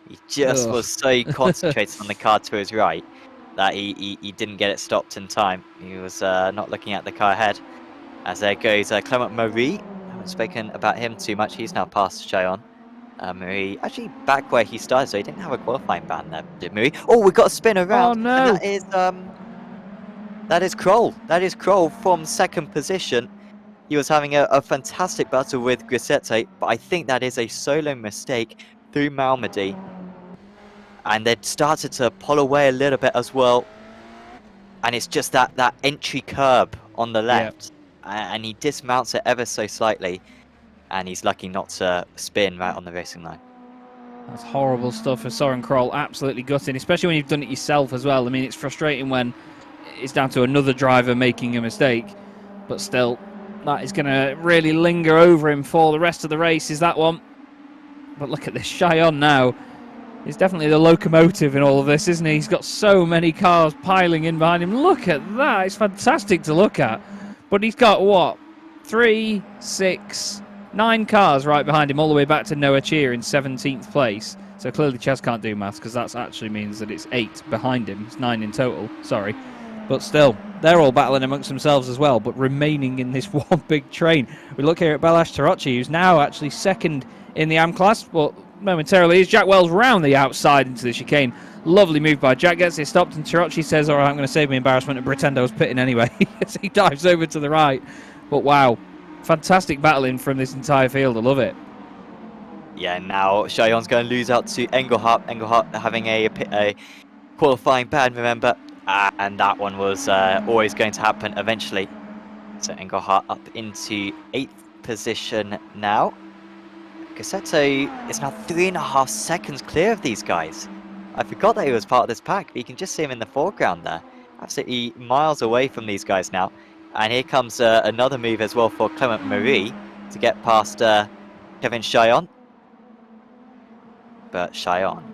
He just was so concentrated on the car to his right that he didn't get it stopped in time. He was not looking at the car ahead. As there goes Clement Marie. I haven't spoken about him too much. He's now past Chyon. Marie, actually back where he started, so he didn't have a qualifying ban there, did Marie? Oh, we got a spin around. Oh no! And that is Kroll. That is Kroll from second position. He was having a fantastic battle with Grosseto, but I think that is a solo mistake through Malmedy. And they started to pull away a little bit as well. And it's just that entry curb on the left. Yep. And he dismounts it ever so slightly. And he's lucky not to spin right on the racing line. That's horrible stuff for Soren Kroll. Absolutely gutting, especially when you've done it yourself as well. I mean, it's frustrating when it's down to another driver making a mistake. But still, that is going to really linger over him for the rest of the race, is that one. But look at this, Chyon now. He's definitely the locomotive in all of this, isn't he? He's got so many cars piling in behind him. Look at that. It's fantastic to look at. But he's got, what, 3, 6, 9 cars right behind him, all the way back to Noah Chia in 17th place. So clearly Chaz can't do maths, because that actually means that it's 8 behind him. It's 9 in total, sorry. But still, they're all battling amongst themselves as well, but remaining in this one big train. We look here at Balazs Tarochi, who's now actually second in the AM class, but momentarily is Jack Wells round the outside into the chicane. Lovely move by Jack, gets it stopped, and Tarochi says, all right, I'm going to save my embarrassment and pretend I was pitting anyway, as he dives over to the right. But wow, fantastic battling from this entire field. I love it. Yeah, now Cheyon's going to lose out to Engelhardt. Engelhardt having a qualifying ban, remember, and that one was always going to happen eventually. So Engelhardt up into 8th position now. Gossetto is now 3.5 seconds clear of these guys. I forgot that he was part of this pack, but you can just see him in the foreground there. Absolutely miles away from these guys now. And here comes another move as well for Clement Marie to get past Kevin Cheyon. But Cheyon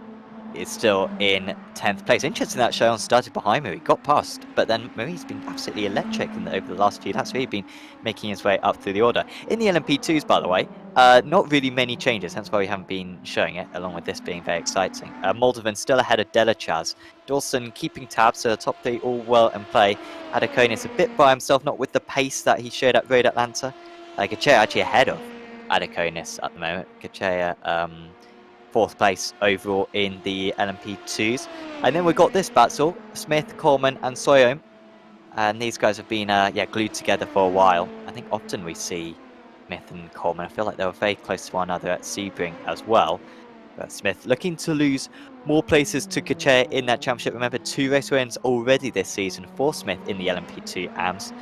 is still in 10th place. Interesting that Cheyon started behind Marie, got past, but then Marie's been absolutely electric over the last few laps. Really been making his way up through the order. In the LMP2s, by the way, not really many changes, hence why we haven't been showing it, along with this being very exciting. Moldovan still ahead of Delachaz. Dawson keeping tabs, so the top 3 all well in play. Adakonis a bit by himself, not with the pace that he showed at Road Atlanta. Gachea actually ahead of Adakonis at the moment. Gachea 4th place overall in the LMP2s. And then we've got this battle, Smith, Coleman and Soyom. And these guys have been glued together for a while. I think often we see Smith and Coleman. I feel like they were very close to one another at Sebring as well. But Smith looking to lose more places to Gachea in that championship. Remember, 2 race wins already this season for Smith in the LMP2 AMS.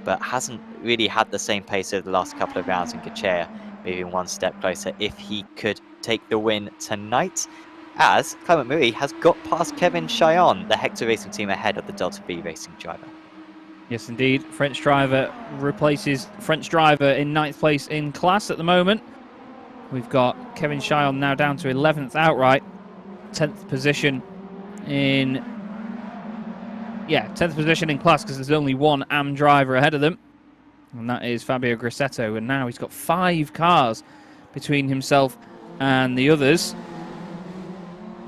But hasn't really had the same pace over the last couple of rounds, in Gachea moving one step closer if he could take the win tonight, as Clement Marie has got past Kevin Cheyon, the Hector Racing team, ahead of the Delta V Racing driver. Yes, indeed. French driver replaces French driver in 9th place in class at the moment. We've got Kevin Cheyon now down to 11th outright, 10th position in 10th position in class, because there's only one AM driver ahead of them, and that is Fabio Grassetto, and now he's got 5 cars between himself and the others,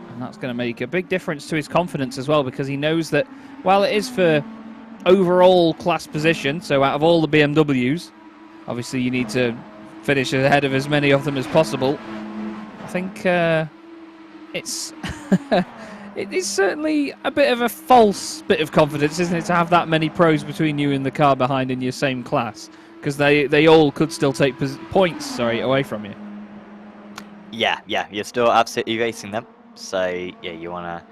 and that's going to make a big difference to his confidence as well, because he knows that while it is for overall class position, so out of all the BMWs, obviously you need to finish ahead of as many of them as possible. I think it's it is certainly a bit of a false bit of confidence, isn't it, to have that many pros between you and the car behind in your same class, because they all could still take points away from you. Yeah, you're still absolutely racing them. So yeah, you want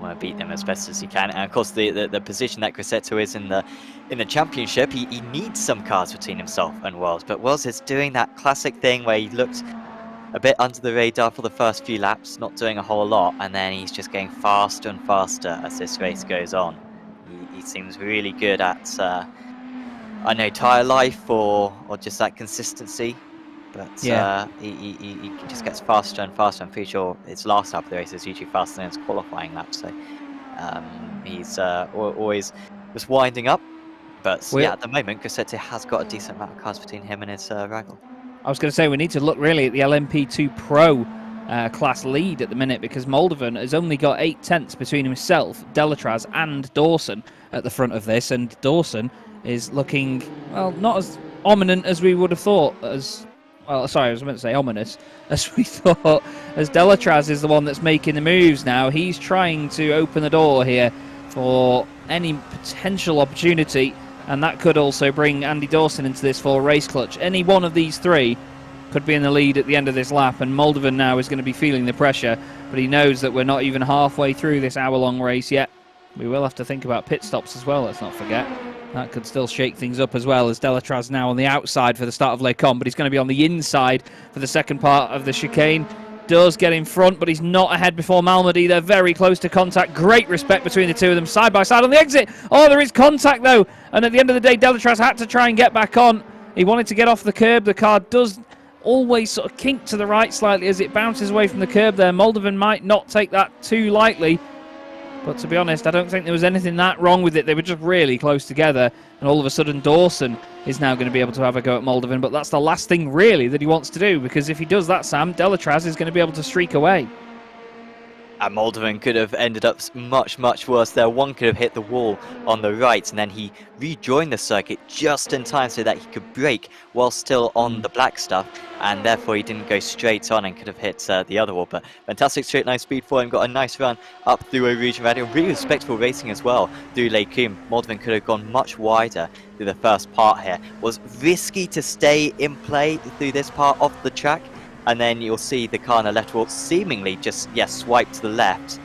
to beat them as best as you can. And of course, the position that Grassetto is in the championship, he needs some cars between himself and Wells. But Wells is doing that classic thing where he looked a bit under the radar for the first few laps, not doing a whole lot, and then he's just getting faster and faster as this race goes on. He seems really good at tyre life or just that consistency. But yeah, he just gets faster and faster. I'm pretty sure his last lap of the race is usually faster than his qualifying lap. So he's always just winding up. But at the moment, Grassetto has got a decent amount of cars between him and his rival. I was going to say we need to look really at the LMP2 Pro class lead at the minute, because Moldovan has only got 8 tenths between himself, Delatraz and Dawson at the front of this, and Dawson is looking, well, not as ominous as we would have thought, I was meant to say ominous, as we thought, as Delatraz is the one that's making the moves now. He's trying to open the door here for any potential opportunity, and that could also bring Andy Dawson into this for race clutch. Any one of these 3 could be in the lead at the end of this lap, and Moldovan now is going to be feeling the pressure, but he knows that we're not even halfway through this hour-long race yet. We will have to think about pit stops as well, let's not forget. That could still shake things up as well, as Delatraz now on the outside for the start of Les Combes, but he's going to be on the inside for the second part of the chicane. Does get in front, but he's not ahead before Malmedy. They're very close to contact. Great respect between the two of them, side by side on the exit. Oh, there is contact though, and at the end of the day, Delatraz had to try and get back on. He wanted to get off the curb. The car does always sort of kink to the right slightly as it bounces away from the curb there. Moldovan might not take that too lightly, but to be honest, I don't think there was anything that wrong with it. They were just really close together, and all of a sudden Dawson is now going to be able to have a go at Moldovan, but that's the last thing really that he wants to do, because if he does that, Sam, Delatraz is going to be able to streak away. And Moldovan could have ended up much worse there. One could have hit the wall on the right, and then he rejoined the circuit just in time so that he could brake while still on the black stuff, and therefore he didn't go straight on and could have hit the other wall. But fantastic straight line speed for him, got a nice run up through a region radio. Really respectful racing as well through Lake Coombe. Moldovan could have gone much wider through the first part here. Was risky to stay in play through this part of the track. And then you'll see the car on the left will seemingly just, swipe to the left.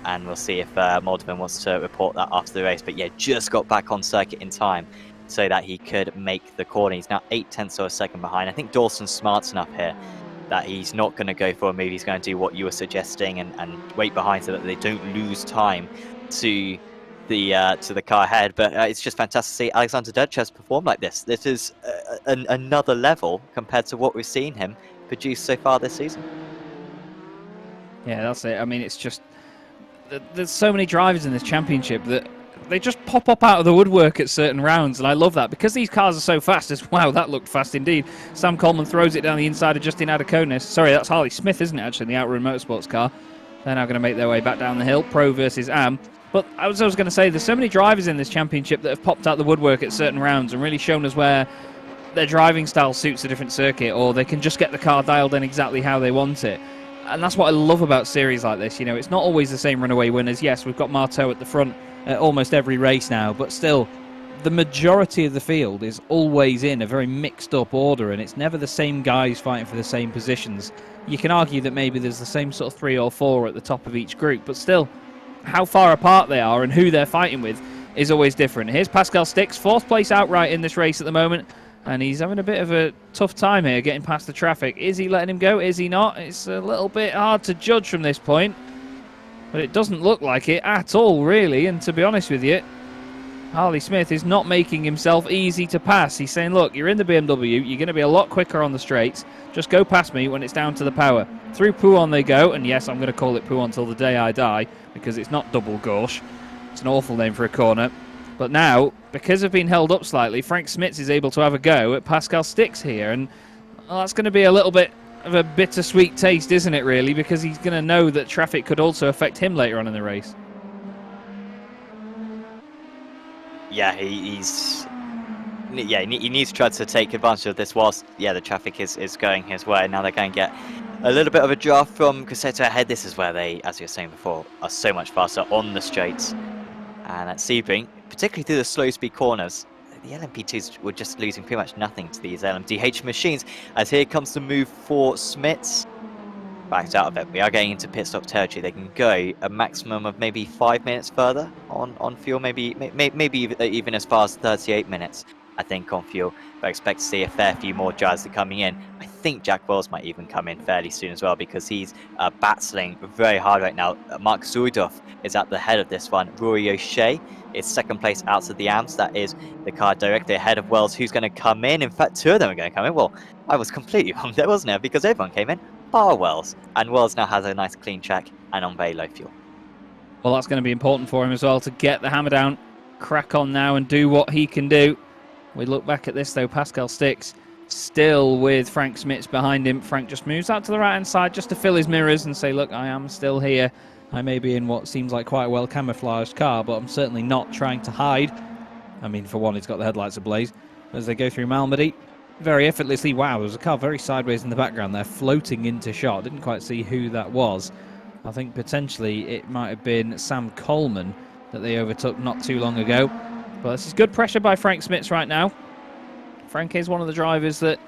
And we'll see if Moldovan wants to report that after the race. But yeah, just got back on circuit in time so that he could make the corner. He's now 0.8 of a second behind. I think Dawson's smart enough here that he's not going to go for a move. He's going to do what you were suggesting and wait behind so that they don't lose time to the car ahead. But it's just fantastic to see Alexander Derches perform like this. This is another level compared to what we've seen him produce so far this season. Yeah, that's it. I mean, it's just there's so many drivers in this championship that they just pop up out of the woodwork at certain rounds, and I love that because these cars are so fast. Wow, that looked fast indeed. Sam Coleman throws it down the inside of Justin Adakonis. Sorry, that's Harley Smith, isn't it, actually, in the Outrun Motorsports car. They're now going to make their way back down the hill. Pro versus Am. But I was going to say, there's so many drivers in this championship that have popped out the woodwork at certain rounds and really shown us where their driving style suits a different circuit, or they can just get the car dialed in exactly how they want it. And that's what I love about series like this. You know, it's not always the same runaway winners. Yes, we've got Marteau at the front at almost every race now, but still, the majority of the field is always in a very mixed up order, and it's never the same guys fighting for the same positions. You can argue that maybe there's the same sort of 3 or 4 at the top of each group, but still, how far apart they are and who they're fighting with is always different. Here's Pascal Stix, 4th place outright in this race at the moment. And he's having a bit of a tough time here getting past the traffic. Is he letting him go? Is he not? It's a little bit hard to judge from this point. But it doesn't look like it at all, really. And to be honest with you, Harley Smith is not making himself easy to pass. He's saying, look, you're in the BMW. You're going to be a lot quicker on the straights. Just go past me when it's down to the power. Through Pouhon they go. And yes, I'm going to call it Pouhon till the day I die, because it's not double gauche. It's an awful name for a corner. But now, because of being held up slightly, Frank Smits is able to have a go at Pascal Stix here. And well, that's going to be a little bit of a bittersweet taste, isn't it, really? Because he's going to know that traffic could also affect him later on in the race. Yeah, he needs to try to take advantage of this whilst, the traffic is going his way. Now they're going to get a little bit of a draft from Grosseto ahead. This is where they, as you were saying before, are so much faster on the straights. And at Sebring, particularly through the slow speed corners, the LMP2s were just losing pretty much nothing to these LMDH machines. As here comes the move for Smits. Backed out of it. We are getting into pit stop territory. They can go a maximum of maybe 5 minutes further on fuel, maybe even as far as 38 minutes, I think, on fuel. But I expect to see a fair few more drivers coming in. I think Jack Wells might even come in fairly soon as well, because he's battling very hard right now. Mark Zuidhoff is at the head of this one. Rory O'Shea is 2nd place out of the AMS. That is the car directly ahead of Wells, who's going to come in. In fact, 2 of them are going to come in. Well, I was completely wrong there, wasn't I? Because everyone came in bar Wells. And Wells now has a nice clean track and on very low fuel. Well, that's going to be important for him as well, to get the hammer down, crack on now and do what he can do. We look back at this, though. Pascal Stix still with Frank Smits behind him. Frank just moves out to the right-hand side just to fill his mirrors and say, look, I am still here. I may be in what seems like quite a well-camouflaged car, but I'm certainly not trying to hide. I mean, for one, he's got the headlights ablaze. As they go through Malmedy, very effortlessly. Wow, there's a car very sideways in the background there, floating into shot. Didn't quite see who that was. I think potentially it might have been Sam Coleman that they overtook not too long ago. But this is good pressure by Frank Smits right now. Frank is one of the drivers that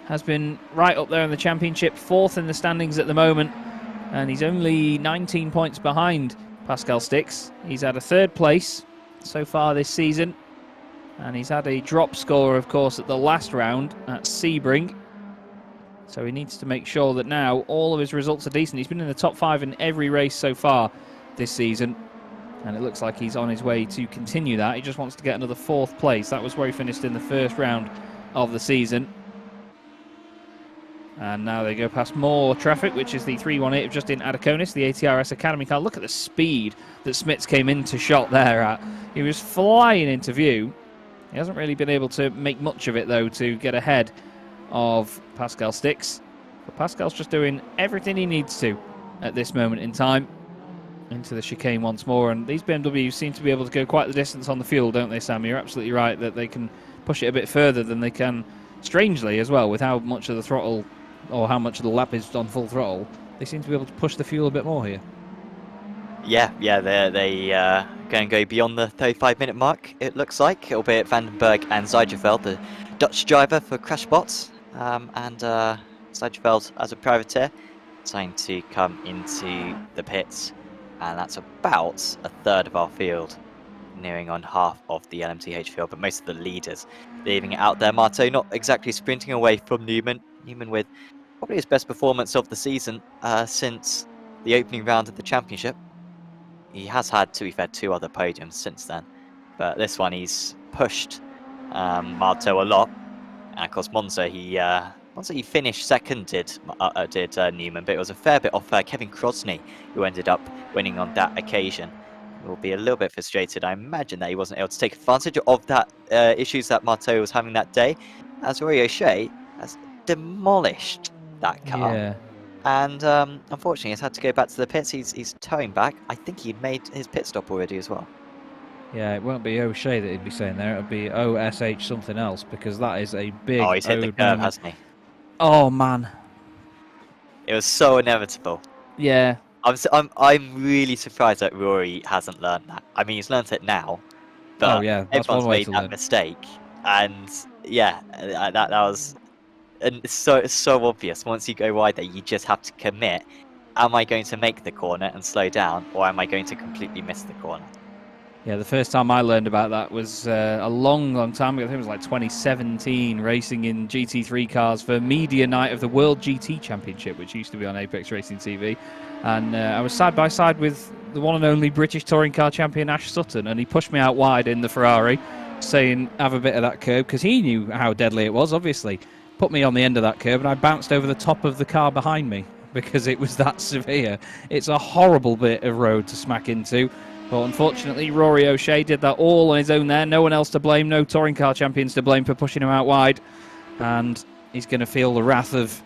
has been right up there in the championship, 4th in the standings at the moment. And he's only 19 points behind Pascal Stix. He's had a 3rd place so far this season. And he's had a drop score, of course, at the last round at Sebring. So he needs to make sure that now all of his results are decent. He's been in the top 5 in every race so far this season. And it looks like he's on his way to continue that. He just wants to get another 4th place. That was where he finished in the 1st round of the season. And now they go past more traffic, which is the 318 of Justin Adakonis, the ATRS Academy car. Look at the speed that Smits came into shot there at. He was flying into view. He hasn't really been able to make much of it, though, to get ahead of Pascal Stix. But Pascal's just doing everything he needs to at this moment in time. Into the chicane once more, and these BMWs seem to be able to go quite the distance on the fuel, don't they, Sam? You're absolutely right that they can push it a bit further than they can, strangely as well, with how much of the throttle, or how much of the lap is on full throttle. They seem to be able to push the fuel a bit more here. Yeah, they going to go beyond the 35-minute mark, it looks like, albeit Vandenberg and Zijeveld, the Dutch driver for Crashbots, and Zijeveld as a privateer, trying to come into the pits. And that's about a third of our field, nearing on half of the LMTH field, but most of the leaders leaving it out there. Marto not exactly sprinting away from Newman. Newman with probably his best performance of the season since the opening round of the championship. He has had, to be fair, 2 other podiums since then, but this one he's pushed Marto a lot. And of course Monza, he finished second, did Newman, but it was a fair bit off Kevin Crosney, who ended up winning on that occasion. Will be a little bit frustrated, I imagine, that he wasn't able to take advantage of that issues that Marto was having that day, as Rory O'Shea has demolished that car. Yeah. And unfortunately, he's had to go back to the pits. He's towing back. I think he'd made his pit stop already as well. Yeah, it won't be O'Shea that he'd be saying there. It'll be OSH something else, because that is a big... Oh, he's hit the curve, hasn't he? Oh, man. It was so inevitable. Yeah. I'm really surprised that Rory hasn't learned that. I mean, he's learned it now, but everyone's made that mistake. And yeah, that was, and it's so obvious. Once you go wide there, you just have to commit. Am I going to make the corner and slow down, or am I going to completely miss the corner? Yeah, the first time I learned about that was a long time ago. I think it was like 2017, racing in GT3 cars for Media Night of the World GT Championship, which used to be on Apex Racing TV. And I was side by side with the one and only British touring car champion Ash Sutton, and he pushed me out wide in the Ferrari, saying, have a bit of that curb, because he knew how deadly it was, obviously. Put me on the end of that curb, and I bounced over the top of the car behind me, because it was that severe. It's a horrible bit of road to smack into. But unfortunately, Rory O'Shea did that all on his own there. No one else to blame, no touring car champions to blame for pushing him out wide. And he's going to feel the wrath of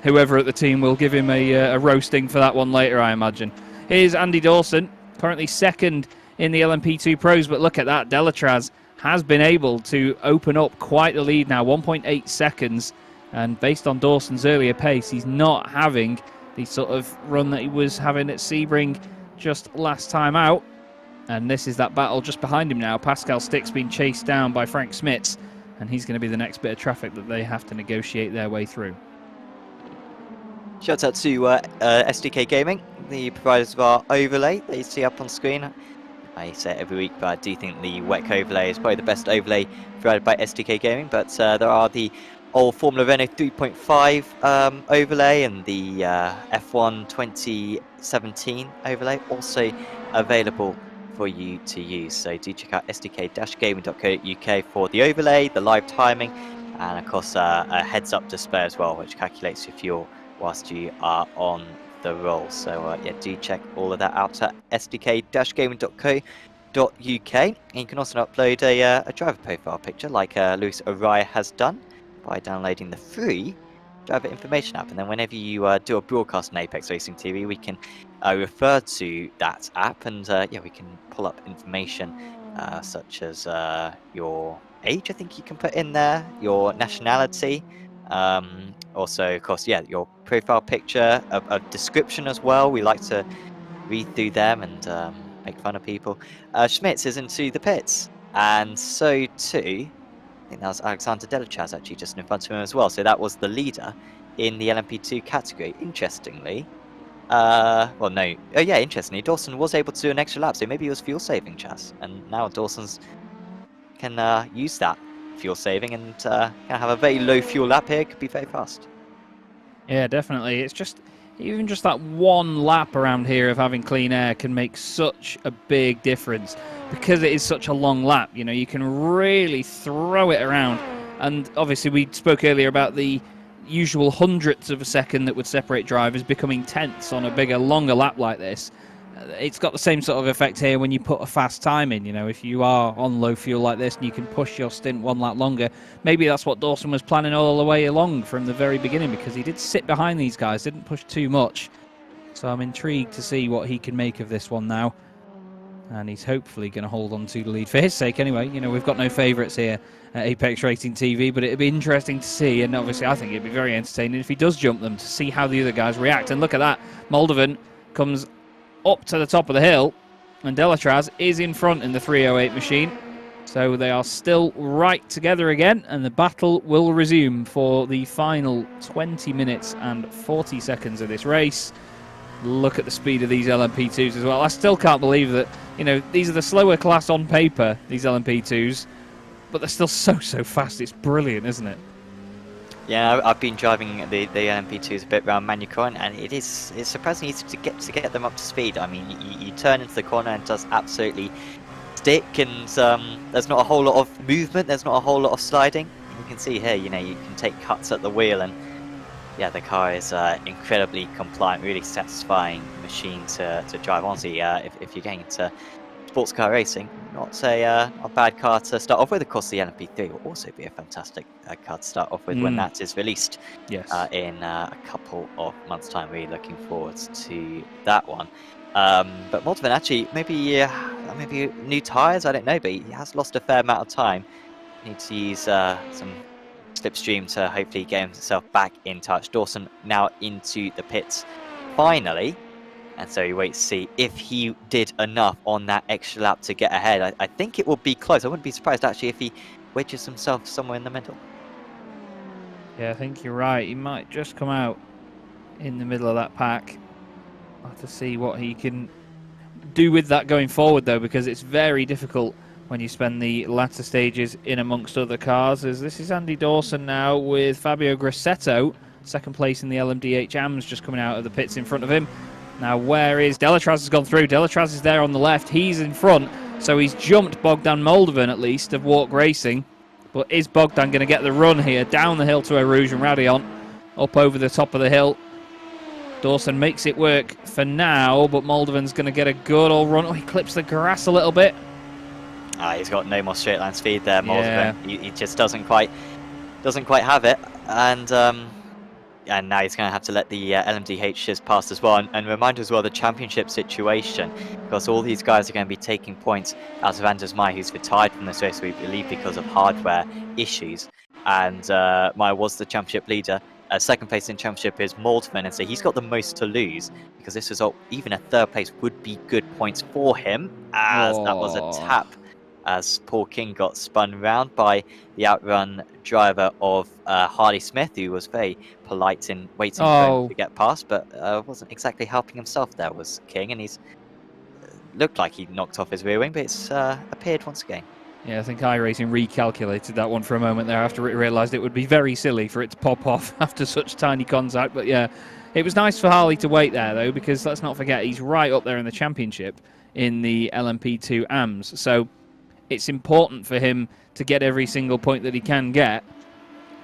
whoever at the team will give him a roasting for that one later, I imagine. Here's Andy Dawson, currently second in the LMP2 Pros. But look at that, Delatraz has been able to open up quite the lead now, 1.8 seconds. And based on Dawson's earlier pace, he's not having the sort of run that he was having at Sebring just last time out. And this is that battle just behind him now. Pascal Stick's been chased down by Frank Smits, and he's going to be the next bit of traffic that they have to negotiate their way through. Shout out to SDK Gaming, the providers of our overlay that you see up on screen. I say it every week, but I do think the WEC overlay is probably the best overlay provided by SDK Gaming. But there are the old Formula Renault 3.5 overlay and the F1 2017 overlay also available for you to use. So do check out sdk-gaming.co.uk for the overlay, the live timing, and of course a heads-up display as well, which calculates your fuel whilst you are on the roll. So yeah, do check all of that out at sdk-gaming.co.uk. And you can also upload a driver profile picture like Luis Araya has done by downloading the free driver information app, and then whenever you do a broadcast on Apex Racing TV, we can refer to that app, and yeah, we can pull up information such as your age, I think you can put in there, your nationality, also of course, yeah, your profile picture, a description as well. We like to read through them and make fun of people. Schmitz is into the pits, and so too, I think that was Alexander Delatraz actually just in front of him as well. So that was the leader in the LMP2 category. Interestingly, well, no, oh yeah, interestingly, Dawson was able to do an extra lap, so maybe he was fuel saving, Chas, and now Dawson's can use that fuel saving and can have a very low fuel lap here. It could be very fast. Yeah, definitely. It's just even just that one lap around here of having clean air can make such a big difference. Because it is such a long lap, you know, you can really throw it around. And obviously we spoke earlier about the usual hundredths of a second that would separate drivers becoming tenths on a bigger, longer lap like this. It's got the same sort of effect here when you put a fast time in. You know, if you are on low fuel like this and you can push your stint one lap longer, maybe that's what Dawson was planning all the way along from the very beginning, because he did sit behind these guys, didn't push too much. So I'm intrigued to see what he can make of this one now. And he's hopefully going to hold on to the lead for his sake anyway. You know, we've got no favourites here at Apex Racing TV, but it'd be interesting to see, and obviously I think it'd be very entertaining if he does jump them, to see how the other guys react. And look at that, Moldovan comes up to the top of the hill, and Delatraz is in front in the 308 machine. So they are still right together again, and the battle will resume for the final 20 minutes and 40 seconds of this race. Look at the speed of these LMP2s as well. I still can't believe that, you know, these are the slower class on paper, these LMP2s, but they're still so fast. It's brilliant, isn't it? Yeah, I've been driving the LMP2s a bit around Manucon, and it's surprisingly easy to get them up to speed. I mean, you turn into the corner and it does absolutely stick, and there's not a whole lot of movement, there's not a whole lot of sliding. You can see here, you know, you can take cuts at the wheel, and yeah, the car is incredibly compliant, really satisfying machine to drive. Honestly, if you're getting into sports car racing, not a bad car to start off with. Of course, the LMP3 will also be a fantastic car to start off with when that is released in a couple of months' time. Really looking forward to that one. But Moldovan actually, maybe new tyres, I don't know, but he has lost a fair amount of time. Needs to use some slipstream to hopefully get himself back in touch. Dawson now into the pits finally, and so you wait to see if he did enough on that extra lap to get ahead. I think it will be close. I wouldn't be surprised actually if he wedges himself somewhere in the middle. Yeah, I think you're right. He might just come out in the middle of that pack. I'll have to see what he can do with that going forward though, because it's very difficult when you spend the latter stages in amongst other cars. As this is Andy Dawson now with Fabio Grassetto, second place in the LMDH AMS, just coming out of the pits in front of him. Now where is Delatraz? Has gone through. Delatraz is there on the left. He's in front, so he's jumped Bogdan Moldovan at least of Walk Racing. But is Bogdan going to get the run here down the hill to Erouge and Radion, up over the top of the hill? Dawson makes it work for now, but Moldovan's going to get a good old run. Oh, he clips the grass a little bit. He's got no more straight line speed there, Moldovan. Yeah. He just doesn't quite have it, and now he's going to have to let the LMDHs pass as well, and remind as well the championship situation, because all these guys are going to be taking points out of Anders Meyer, who's retired from this race, we believe, because of hardware issues, and Meyer was the championship leader. Second place in championship is Moldovan, and so he's got the most to lose, because this result, even a third place, would be good points for him, as that was a tap, as Paul King got spun round by the outrun driver of Harley Smith, who was very polite in waiting for him to get past, but wasn't exactly helping himself there, was King, and he's looked like he knocked off his rear wing, but it's appeared once again. Yeah, I think iRacing recalculated that one for a moment there after it realised it would be very silly for it to pop off after such tiny contact, but yeah, it was nice for Harley to wait there though, because let's not forget he's right up there in the championship in the LMP2 AMS, so it's important for him to get every single point that he can get,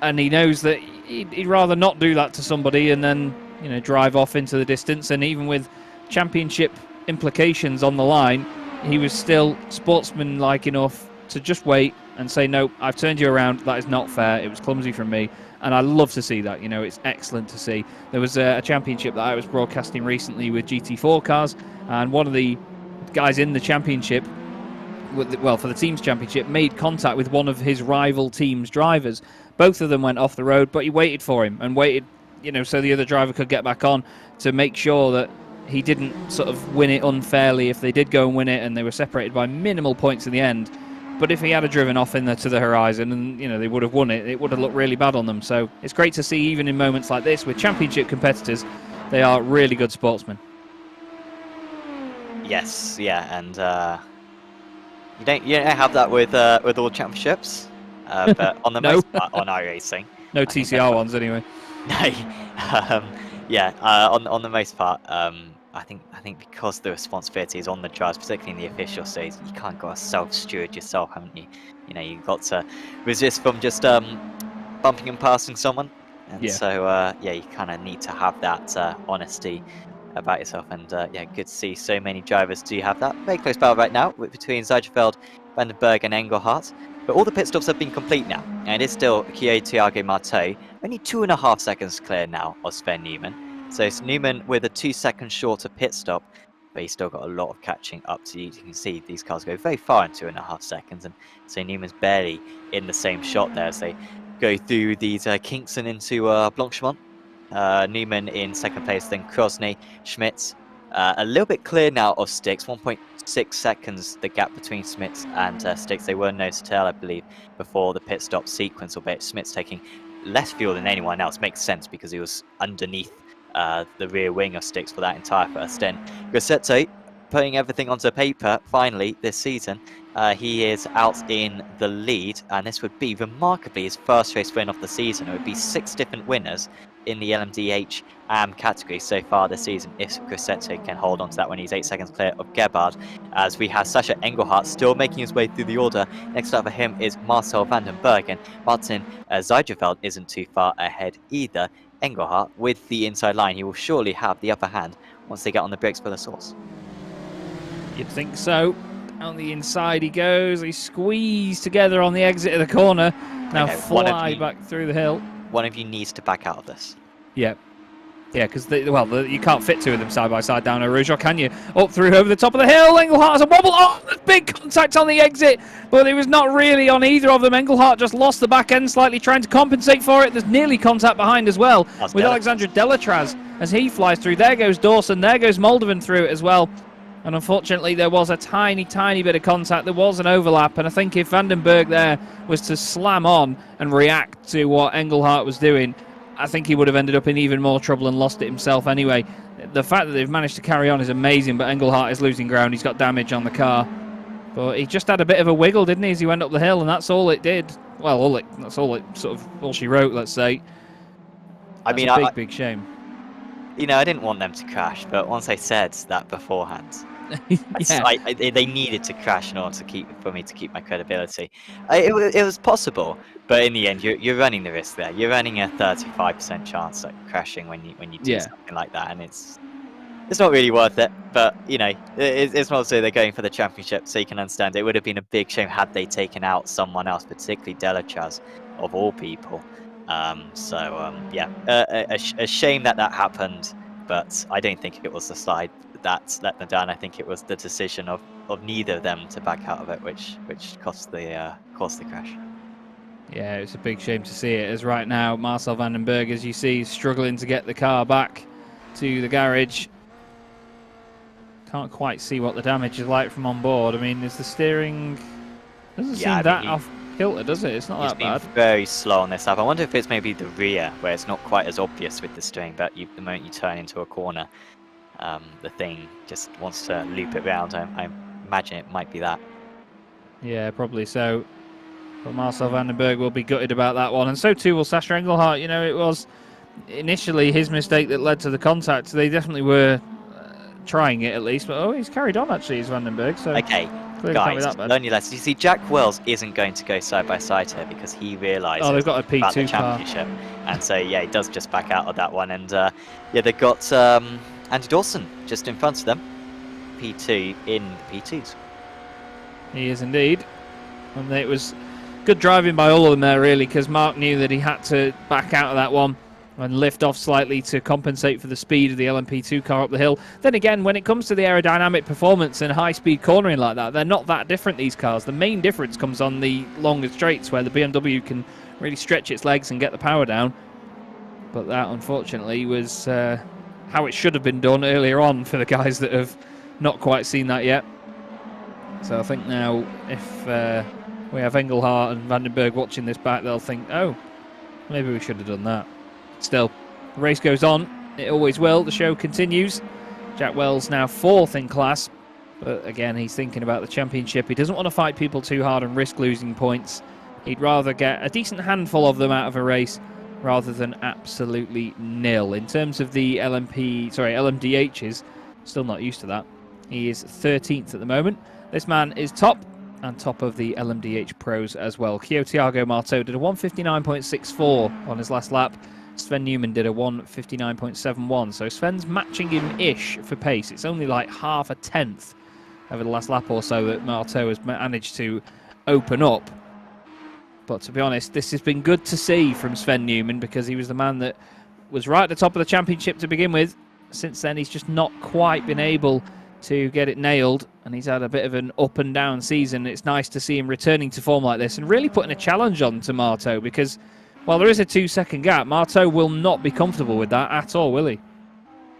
and he knows that he'd rather not do that to somebody and then, you know, drive off into the distance. And even with championship implications on the line, he was still sportsmanlike enough to just wait and say, no, I've turned you around, that is not fair, it was clumsy from me. And I love to see that, you know, it's excellent to see. There was a championship that I was broadcasting recently with GT4 cars, and one of the guys in the championship, well, for the team's championship, made contact with one of his rival team's drivers. Both of them went off the road, but he waited for him and waited, you know, so the other driver could get back on, to make sure that he didn't sort of win it unfairly if they did go and win it, and they were separated by minimal points in the end. But if he had driven off in to the horizon and, you know, they would have won it, it would have looked really bad on them. So it's great to see, even in moments like this with championship competitors, they are really good sportsmen. Yes, yeah, and you don't have that with all championships, but on the most part on iRacing. No TCR ones anyway. No, yeah, on the most part, I think because the responsibility is on the drivers, particularly in the official stage, you can't go self-steward yourself, haven't you? You know, you've got to resist from just bumping and passing someone, and so yeah, you kind of need to have that honesty about yourself, and yeah, good to see so many drivers do have that. Very close battle right now between Zijeveld, Vandenberg and Engelhardt, but all the pit stops have been complete now, and it is still Thiago Marteau, only 2.5 seconds clear now of Sven Newman. So it's Newman with a 2-second shorter pit stop, but he's still got a lot of catching up to. You can see these cars go very far in 2.5 seconds, and so Newman's barely in the same shot there as they go through these kinks and into Blanchemont. Newman in second place, then Krosny, Schmitz. A little bit clear now of Sticks, 1.6 seconds the gap between Schmitz and Sticks. They were nose to tail, I believe, before the pit stop sequence, albeit Schmitz taking less fuel than anyone else. Makes sense because he was underneath the rear wing of Sticks for that entire first stint. Grosseto putting everything onto paper finally this season. He is out in the lead, and this would be remarkably his first race win of the season. It would be 6 different winners in the LMDH category so far this season if Grosseto can hold on to that when he's 8 seconds clear of Gebhard, as we have Sasha Engelhardt still making his way through the order. Next up for him is Marcel van den Berg, and Martin Zijeveld isn't too far ahead either. Engelhardt with the inside line, he will surely have the upper hand once they get on the brakes for the source. You'd think so. On the inside he goes, he squeezed together on the exit of the corner, now fly back through the hill. One of you needs to back out of this. Yeah. Yeah, because, you can't fit two of them side by side down a rouge, or can you? Up through over the top of the hill, Engelhardt has a wobble. Oh, there's big contact on the exit, but it was not really on either of them. Engelhardt just lost the back end slightly, trying to compensate for it. There's nearly contact behind as well, with Alexandra Delatraz as he flies through. There goes Dawson, there goes Moldovan through it as well. And unfortunately, there was a tiny, tiny bit of contact. There was an overlap, and I think if van den Berg there was to slam on and react to what Engelhardt was doing, I think he would have ended up in even more trouble and lost it himself anyway. The fact that they've managed to carry on is amazing, but Engelhardt is losing ground. He's got damage on the car. But he just had a bit of a wiggle, didn't he, as he went up the hill, and that's all it did. Well, that's all she wrote, let's say. That's a big shame. You know, I didn't want them to crash, but once I said that beforehand, they needed to crash in order for me to keep my credibility. It was possible, but in the end, you're running the risk there. You're running a 35% chance at crashing when you do something like that, and it's not really worth it. But you know, it's mostly they're going for the championship, so you can understand. It would have been a big shame had they taken out someone else, particularly Delatraz, of all people. A shame that happened, but I don't think it was the slide that let them down. I think it was the decision of neither of them to back out of it, which cost the crash. Yeah, it's a big shame to see it, as right now Marcel van den Berg, as you see, is struggling to get the car back to the garage. Can't quite see what the damage is like from on board. I mean, is the steering... doesn't seem that off kilter, does it? It's not that bad. He's been very slow on this lap. I wonder if it's maybe the rear, where it's not quite as obvious with the steering, but the moment you turn into a corner, the thing just wants to loop it round. I imagine it might be that. Yeah, probably so. But Marcel van den Berg will be gutted about that one, and so too will Sasha Engelhardt. You know, it was initially his mistake that led to the contact. They definitely were trying it at least, but he's carried on actually, is van den Berg. So okay, guys, only less. You see, Jack Wells isn't going to go side by side here because he realises they've got a P2 about the championship, and so yeah, he does just back out of that one. And they've got Andy Dawson just in front of them, P2 in the P2s. He is indeed, and it was good driving by all of them there, really, because Mark knew that he had to back out of that one and lift off slightly to compensate for the speed of the LMP2 car up the hill. Then again, when it comes to the aerodynamic performance and high-speed cornering like that, they're not that different, these cars. The main difference comes on the longer straights, where the BMW can really stretch its legs and get the power down. But that, unfortunately, was how it should have been done earlier on for the guys that have not quite seen that yet. So I think now, if we have Engelhardt and van den Berg watching this back, they'll think, oh, maybe we should have done that. Still, the race goes on. It always will. The show continues. Jack Wells now 4th in class. But again, he's thinking about the championship. He doesn't want to fight people too hard and risk losing points. He'd rather get a decent handful of them out of a race rather than absolutely nil. In terms of the LMDHs, still not used to that. He is 13th at the moment. This man is top, and top of the LMDH Pros as well. Thiago Marteau did a 1:59.64 on his last lap. Sven Newman did a 1:59.71. So Sven's matching him-ish for pace. It's only like half a tenth over the last lap or so that Marteau has managed to open up. But to be honest, this has been good to see from Sven Newman, because he was the man that was right at the top of the championship to begin with. Since then, he's just not quite been able to get it nailed, and he's had a bit of an up and down season. It's nice to see him returning to form like this and really putting a challenge on to Marto, because while there is a 2-second gap, Marto will not be comfortable with that at all, will he?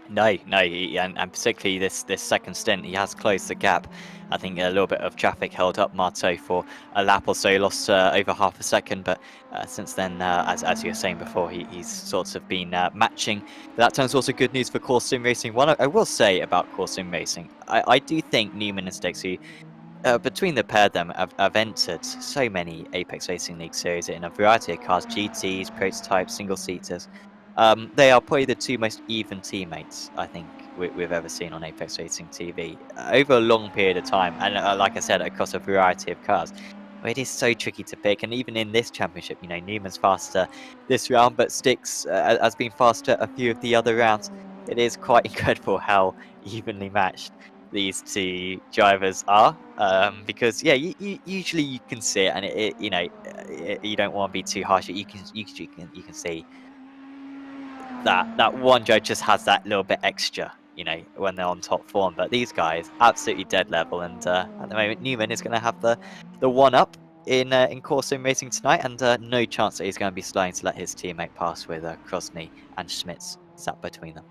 No, and particularly this second stint, he has closed the gap. I think a little bit of traffic held up Marto for a lap or so. He lost over half a second, but since then, as you were saying before, he's sort of been matching. But that turns also good news for Course Sim Racing. One I will say about Course Sim Racing, I do think Newman and Sticks, who between the pair of them, have entered so many Apex Racing League series in a variety of cars, GTs, prototypes, single-seaters. They are probably the two most even teammates, I think, we've ever seen on Apex Racing TV over a long period of time. And like I said, across a variety of cars. It is so tricky to pick. And even in this championship, you know, Newman's faster this round, but Sticks has been faster a few of the other rounds. It is quite incredible how evenly matched these two drivers are. Because, yeah, usually you can see it, and you don't want to be too harsh. You can see that one driver just has that little bit extra, you know, when they're on top form. But these guys, absolutely dead level, and at the moment Newman is going to have the one up in Course Sim Racing tonight, and no chance that he's going to be slowing to let his teammate pass with Krosny and Schmitz sat between them.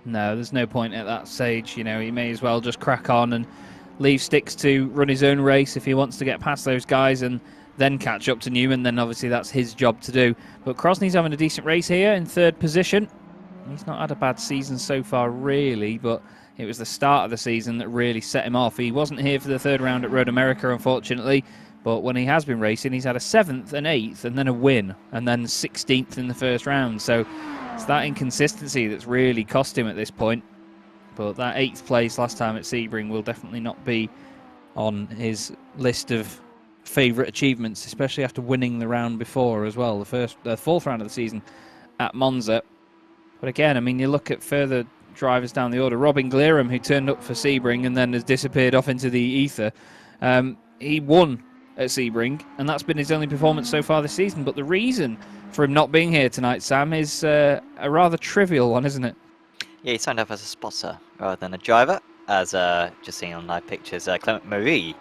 No, there's no point at that stage. You know, he may as well just crack on and leave Sticks to run his own race if he wants to get past those guys and then catch up to Newman. Then obviously that's his job to do. But Krosny's having a decent race here in third position. He's not had a bad season so far, really, but it was the start of the season that really set him off. He wasn't here for the third round at Road America, unfortunately, but when he has been racing, he's had a 7th, an 8th, and then a win, and then 16th in the first round. So it's that inconsistency that's really cost him at this point. But that 8th place last time at Sebring will definitely not be on his list of favourite achievements, especially after winning the round before as well, the fourth round of the season at Monza. But again, I mean, you look at further drivers down the order. Robin Glerum, who turned up for Sebring and then has disappeared off into the ether. He won at Sebring, and that's been his only performance so far this season. But the reason for him not being here tonight, Sam, is a rather trivial one, isn't it? Yeah, he signed up as a spotter rather than a driver. As just seeing on live pictures, Clement Marie,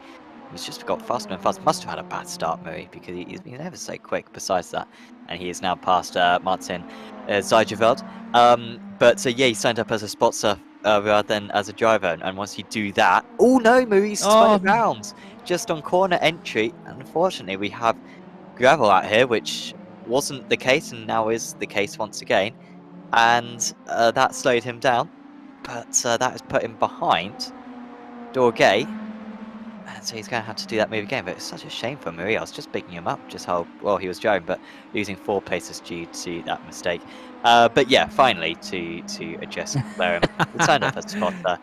he's just got faster and faster. Must have had a bad start, Marie, because he's been ever so quick besides that. And he is now past Martin Zijeveld. But yeah, he signed up as a spotter rather than as a driver. And once you do that... Oh no, Marie's 20 rounds just on corner entry. Unfortunately, we have gravel out here, which wasn't the case and now is the case once again. And that slowed him down. But that has put him behind Dorgay. And so he's going to have to do that move again. But it's such a shame for Marie. I was just picking him up, just how well he was driving, but losing 4 places due to that mistake. But yeah, finally, to address Blair, he signed up as a spotter.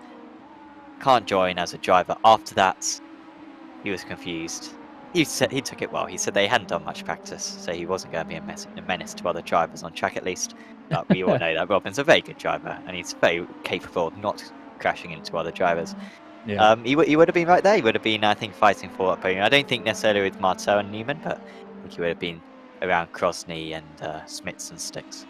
Can't join as a driver. After that, he was confused. He said he took it well. He said they hadn't done much practice, so he wasn't going to be a menace to other drivers on track at least. But we all know that Robin's a very good driver, and he's very capable of not crashing into other drivers. Yeah. He would have been right there. He would have been, I think, fighting for that podium. I don't think necessarily with Martel and Newman, but I think he would have been around Krosny and Smits and Sticks.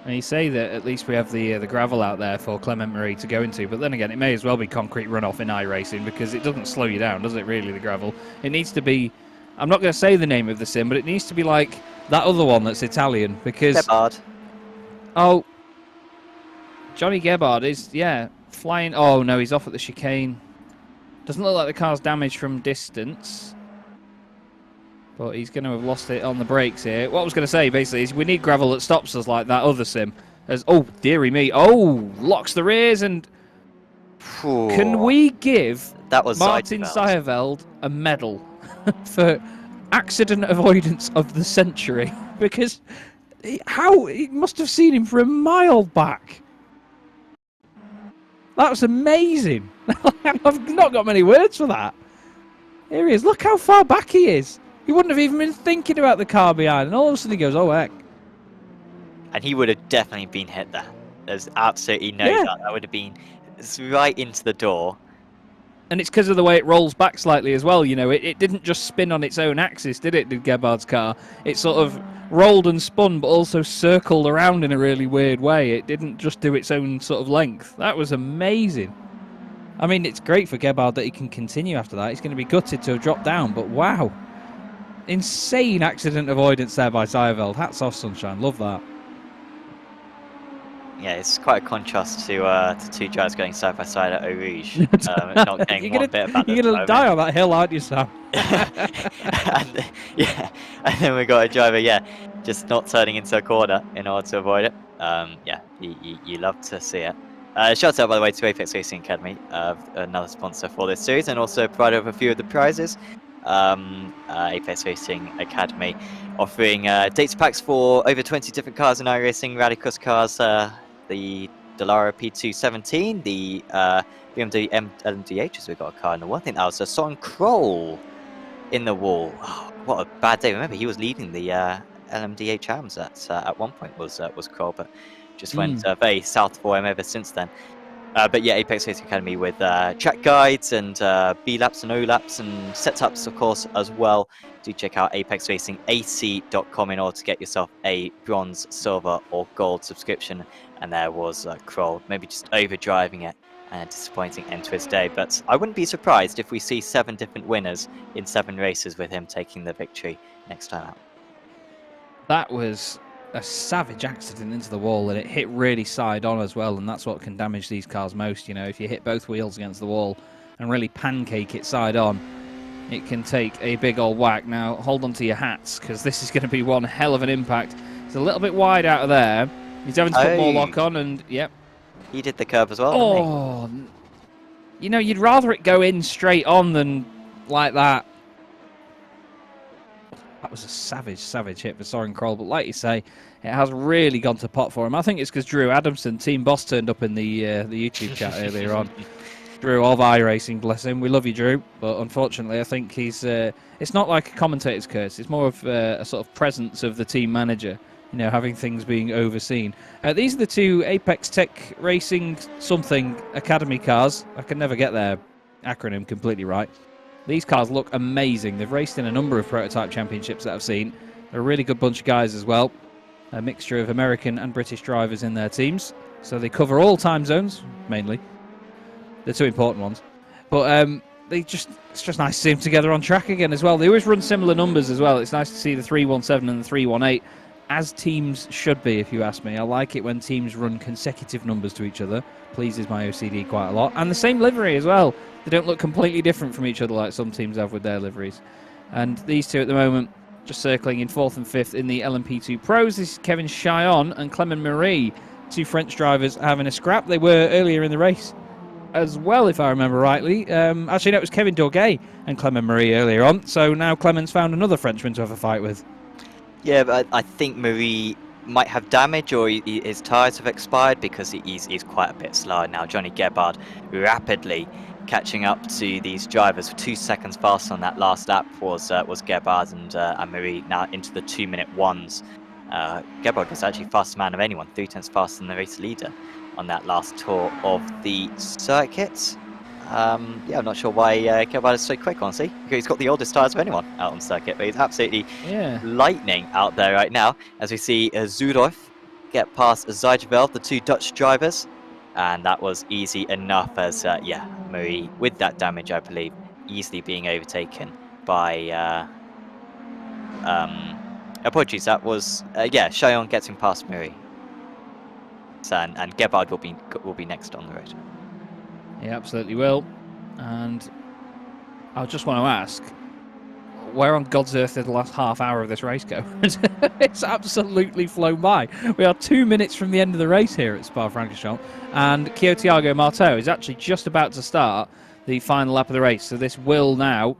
And you say that at least we have the gravel out there for Clement Marie to go into, but then again, it may as well be concrete runoff in iRacing because it doesn't slow you down, does it, really, the gravel? It needs to be, I'm not going to say the name of the sim, but it needs to be like that other one that's Italian, because... Gebhard. Oh, Johnny Gebhard is, yeah, flying... Oh, no, he's off at the chicane. Doesn't look like the car's damaged from distance. But he's going to have lost it on the brakes here. What I was going to say, basically, is we need gravel that stops us like that other sim. As, oh, dearie me. Oh, locks the rears and... Ooh, can we give that was Martin Zijeveld a medal for accident avoidance of the century? Because he must have seen him for a mile back. That was amazing. I've not got many words for that. Here he is. Look how far back he is. He wouldn't have even been thinking about the car behind, and all of a sudden he goes, oh, heck. And he would have definitely been hit there. There's absolutely no doubt. That would have been right into the door. And it's because of the way it rolls back slightly as well. You know, it didn't just spin on its own axis, did it, Gebhard's car? It sort of rolled and spun, but also circled around in a really weird way. It didn't just do its own sort of length. That was amazing. I mean, it's great for Gebhard that he can continue after that. He's going to be gutted to have dropped down, but wow. Insane accident avoidance there by Zayeveld. Hats off, Sunshine. Love that. Yeah, it's quite a contrast to two drivers going side by side at Eau Rouge. Not getting one bit about You're going to die on that hill, aren't you, Sam? and, yeah, and then we got a driver, just not turning into a corner in order to avoid it. Yeah, you love to see it. Shout out, by the way, to Apex Racing Academy, another sponsor for this series, and also provider of a few of the prizes. Apex Racing Academy offering data packs for over 20 different cars in iRacing, Rallycross cars, the Dallara P217, the BMW LMDH, as we've got a car in the wall. I think that was a Son Kroll in the wall. Oh, what a bad day. Remember, he was leading the LMDH AMs at one point, was Kroll, but just went very south for him ever since then. But yeah, Apex Racing Academy with track guides and B-laps and O-laps and setups, of course, as well. Do check out apexracingac.com in order to get yourself a bronze, silver or gold subscription. And there was Kroll, maybe just overdriving it and a disappointing end to his day. But I wouldn't be surprised if we see 7 different winners in 7 races with him taking the victory next time out. That was a savage accident into the wall, and it hit really side on as well, and that's what can damage these cars most. You know, if you hit both wheels against the wall and really pancake it side on, it can take a big old whack. Now hold on to your hats, because this is going to be one hell of an impact. It's a little bit wide out of there. He's having to put more lock on, and yep, he did the curve as well. Oh, you know, you'd rather it go in straight on than like that. That was a savage hit for Soren Kroll, but like you say, it has really gone to pot for him. I think it's because Drew Adamson, team boss, turned up in the YouTube chat earlier on. Drew of iRacing, bless him. We love you, Drew, but unfortunately, I think he's. It's not like a commentator's curse. It's more of a sort of presence of the team manager. You know, having things being overseen. These are the 2 Apex Tech Racing something Academy cars. I can never get their acronym completely right. These cars look amazing. They've raced in a number of prototype championships that I've seen. They're a really good bunch of guys as well. A mixture of American and British drivers in their teams. So they cover all time zones, mainly. The 2 important ones. But it's just nice to see them together on track again as well. They always run similar numbers as well. It's nice to see the 317 and the 318, as teams should be, if you ask me. I like it when teams run consecutive numbers to each other. Pleases my OCD quite a lot. And the same livery as well. They don't look completely different from each other like some teams have with their liveries. And these 2 at the moment just circling in 4th and 5th in the LMP2 Pros. This is Kevin Chillon and Clement Marie, 2 French drivers having a scrap. They were earlier in the race as well, if I remember rightly. Actually, no, it was Kevin Dorgay and Clement Marie earlier on. So now Clement's found another Frenchman to have a fight with. Yeah, but I think Marie might have damage, or his tyres have expired, because he's quite a bit slower now. Johnny Gebhard rapidly catching up to these drivers. 2 seconds faster on that last lap was Gebhard, and Marie now into the 2-minute ones. Gebhard was actually fastest man of anyone, 3/10 faster than the race leader on that last tour of the circuit. Yeah, I'm not sure why Gebhard is so quick, honestly. He's got the oldest tyres of anyone out on circuit, but he's absolutely lightning out there right now, as we see Zurov get past Zayeveld, the 2 Dutch drivers. And that was easy enough, as Marie, with that damage, I believe, easily being overtaken by apologies, that was Chillon getting past Marie. And Gebhard will be next on the road. He absolutely will. And I just want to ask, where on God's earth did the last half hour of this race go? It's absolutely flown by. We are 2 minutes from the end of the race here at Spa-Francorchamps, and Thiago Marteau is actually just about to start the final lap of the race. So this will now